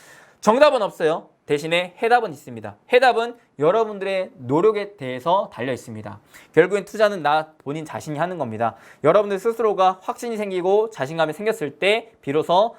정답은 없어요. 대신에 해답은 있습니다. 해답은 여러분들의 노력에 대해서 달려 있습니다. 결국엔 투자는 나 본인 자신이 하는 겁니다. 여러분들 스스로가 확신이 생기고 자신감이 생겼을 때 비로소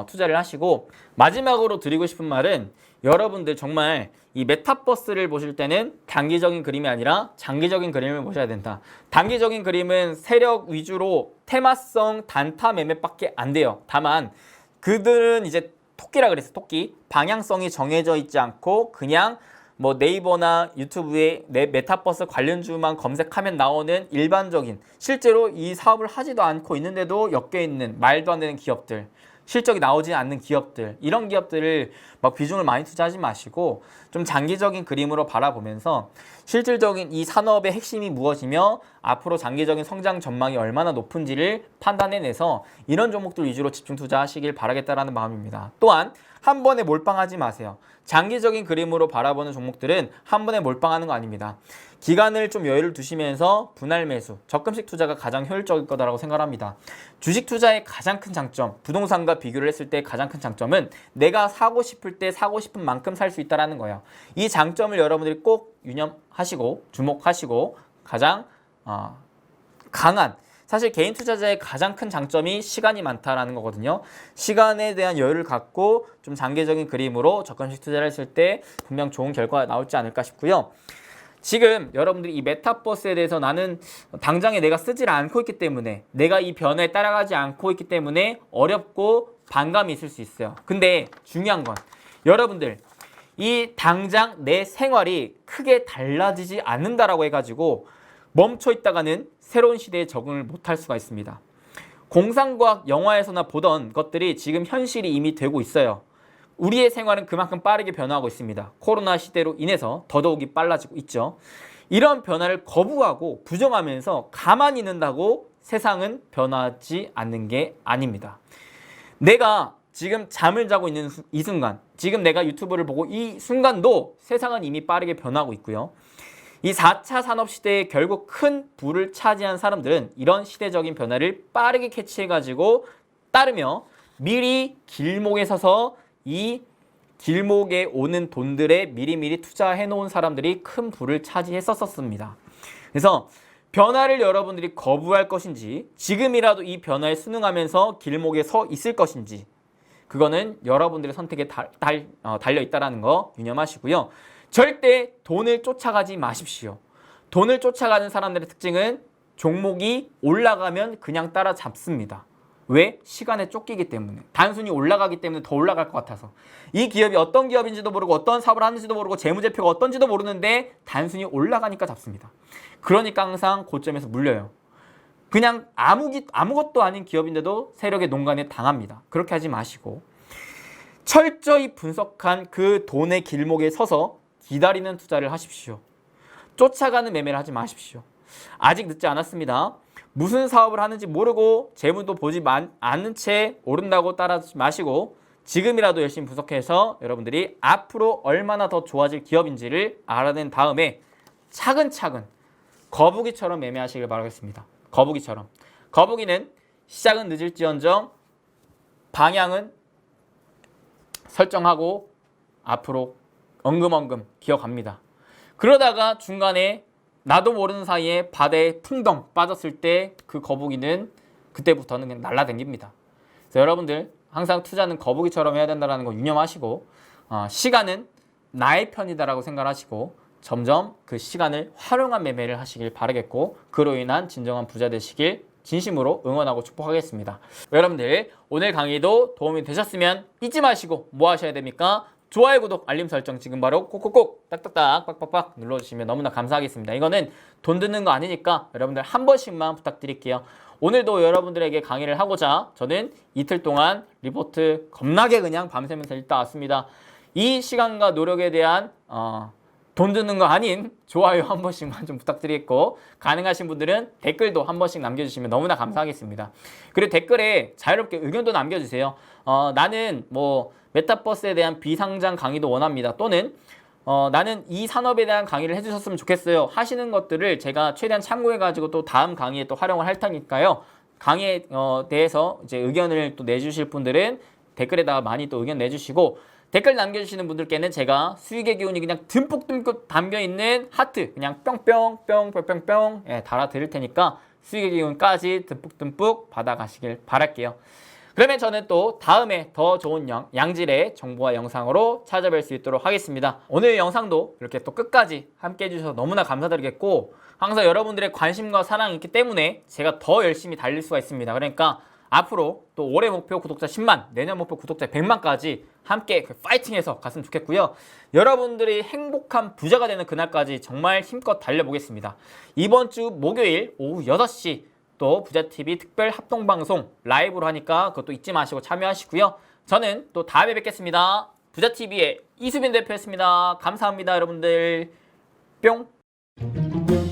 투자를 하시고 마지막으로 드리고 싶은 말은 여러분들 정말 이 메타버스를 보실 때는 단기적인 그림이 아니라 장기적인 그림을 보셔야 된다. 단기적인 그림은 세력 위주로 테마성 단타 매매밖에 안 돼요. 다만 그들은 이제 토끼라 그랬어요. 토끼. 방향성이 정해져 있지 않고 그냥 뭐 네이버나 유튜브에 내 메타버스 관련주만 검색하면 나오는 일반적인 실제로 이 사업을 하지도 않고 있는데도 엮여 있는 말도 안 되는 기업들, 실적이 나오지 않는 기업들, 이런 기업들을 막 비중을 많이 투자하지 마시고 좀 장기적인 그림으로 바라보면서 실질적인 이 산업의 핵심이 무엇이며 앞으로 장기적인 성장 전망이 얼마나 높은지를 판단해내서 이런 종목들 위주로 집중 투자하시길 바라겠다라는 마음입니다. 또한 한 번에 몰빵하지 마세요. 장기적인 그림으로 바라보는 종목들은 한 번에 몰빵하는 거 아닙니다. 기간을 좀 여유를 두시면서 분할 매수, 적금식 투자가 가장 효율적일 거다라고 생각합니다. 주식 투자의 가장 큰 장점, 부동산과 비교를 했을 때 가장 큰 장점은 내가 사고 싶을 때 사고 싶은 만큼 살 수 있다는 거예요. 이 장점을 여러분들이 꼭 유념하시고 주목하시고 가장 강한, 사실 개인 투자자의 가장 큰 장점이 시간이 많다라는 거거든요. 시간에 대한 여유를 갖고 좀 장기적인 그림으로 적금식 투자를 했을 때 분명 좋은 결과가 나올지 않을까 싶고요. 지금 여러분들이 이 메타버스에 대해서 나는 당장에 내가 쓰질 않고 있기 때문에, 내가 이 변화에 따라가지 않고 있기 때문에 어렵고 반감이 있을 수 있어요. 근데 중요한 건 여러분들 이 당장 내 생활이 크게 달라지지 않는다라고 해가지고 멈춰 있다가는 새로운 시대에 적응을 못할 수가 있습니다. 공상과학 영화에서나 보던 것들이 지금 현실이 이미 되고 있어요. 우리의 생활은 그만큼 빠르게 변화하고 있습니다. 코로나 시대로 인해서 더더욱이 빨라지고 있죠. 이런 변화를 거부하고 부정하면서 가만히 있는다고 세상은 변하지 않는 게 아닙니다. 내가 지금 잠을 자고 있는 이 순간, 지금 내가 유튜브를 보고 이 순간도 세상은 이미 빠르게 변하고 있고요. 이 4차 산업시대에 결국 큰 부를 차지한 사람들은 이런 시대적인 변화를 빠르게 캐치해가지고 따르며 미리 길목에 서서 이 길목에 오는 돈들에 미리미리 투자해 놓은 사람들이 큰 부를 차지했었습니다. 그래서 변화를 여러분들이 거부할 것인지 지금이라도 이 변화에 순응하면서 길목에 서 있을 것인지 그거는 여러분들의 선택에 달려 있다는 거 유념하시고요. 절대 돈을 쫓아가지 마십시오. 돈을 쫓아가는 사람들의 특징은 종목이 올라가면 그냥 따라잡습니다. 왜? 시간에 쫓기기 때문에. 단순히 올라가기 때문에 더 올라갈 것 같아서. 이 기업이 어떤 기업인지도 모르고 어떤 사업을 하는지도 모르고 재무제표가 어떤지도 모르는데 단순히 올라가니까 잡습니다. 그러니까 항상 고점에서 물려요. 그냥 아무것도 아닌 기업인데도 세력의 농간에 당합니다. 그렇게 하지 마시고 철저히 분석한 그 돈의 길목에 서서 기다리는 투자를 하십시오. 쫓아가는 매매를 하지 마십시오. 아직 늦지 않았습니다. 무슨 사업을 하는지 모르고 재무도 보지 않는 채 오른다고 따라하지 마시고 지금이라도 열심히 분석해서 여러분들이 앞으로 얼마나 더 좋아질 기업인지를 알아낸 다음에 차근차근 거북이처럼 매매하시길 바라겠습니다. 거북이처럼. 거북이는 시작은 늦을지언정 방향은 설정하고 앞으로 엉금엉금 기어갑니다. 그러다가 중간에 나도 모르는 사이에 바다에 풍덩 빠졌을 때 그 거북이는 그때부터는 그냥 날아다닙니다. 그래서 여러분들 항상 투자는 거북이처럼 해야 된다는 거 유념하시고 시간은 나의 편이다라고 생각하시고 점점 그 시간을 활용한 매매를 하시길 바라겠고 그로 인한 진정한 부자 되시길 진심으로 응원하고 축복하겠습니다. 여러분들 오늘 강의도 도움이 되셨으면 잊지 마시고 뭐 하셔야 됩니까? 좋아요, 구독, 알림 설정 지금 바로 콕콕콕 딱딱딱 빡빡빡 눌러주시면 너무나 감사하겠습니다. 이거는 돈 드는 거 아니니까 여러분들 한 번씩만 부탁드릴게요. 오늘도 여러분들에게 강의를 하고자 저는 이틀 동안 리포트 겁나게 그냥 밤새면서 읽다 왔습니다. 이 시간과 노력에 대한 돈 드는 거 아닌 좋아요 한 번씩만 좀 부탁드리겠고 가능하신 분들은 댓글도 한 번씩 남겨주시면 너무나 감사하겠습니다. 그리고 댓글에 자유롭게 의견도 남겨주세요. 나는 뭐 메타버스에 대한 비상장 강의도 원합니다. 또는 나는 이 산업에 대한 강의를 해주셨으면 좋겠어요. 하시는 것들을 제가 최대한 참고해가지고 또 다음 강의에 또 활용을 할 테니까요. 강의에 대해서 이제 의견을 또 내주실 분들은 댓글에다가 많이 또 의견 내주시고 댓글 남겨주시는 분들께는 제가 수익의 기운이 그냥 듬뿍듬뿍 담겨있는 하트 그냥 뿅뿅뿅뿅뿅뿅 달아 드릴 테니까 수익의 기운까지 듬뿍듬뿍 받아가시길 바랄게요. 그러면 저는 또 다음에 더 좋은 양질의 정보와 영상으로 찾아뵐 수 있도록 하겠습니다. 오늘 영상도 이렇게 또 끝까지 함께 해주셔서 너무나 감사드리겠고 항상 여러분들의 관심과 사랑이 있기 때문에 제가 더 열심히 달릴 수가 있습니다. 그러니까 앞으로 또 올해 목표 구독자 10만, 내년 목표 구독자 100만까지 함께 파이팅해서 갔으면 좋겠고요. 여러분들이 행복한 부자가 되는 그날까지 정말 힘껏 달려보겠습니다. 이번 주 목요일 오후 6시 또 부자TV 특별 합동방송 라이브로 하니까 그것도 잊지 마시고 참여하시고요. 저는 또 다음에 뵙겠습니다. 부자TV의 이수빈 대표였습니다. 감사합니다, 여러분들. 뿅!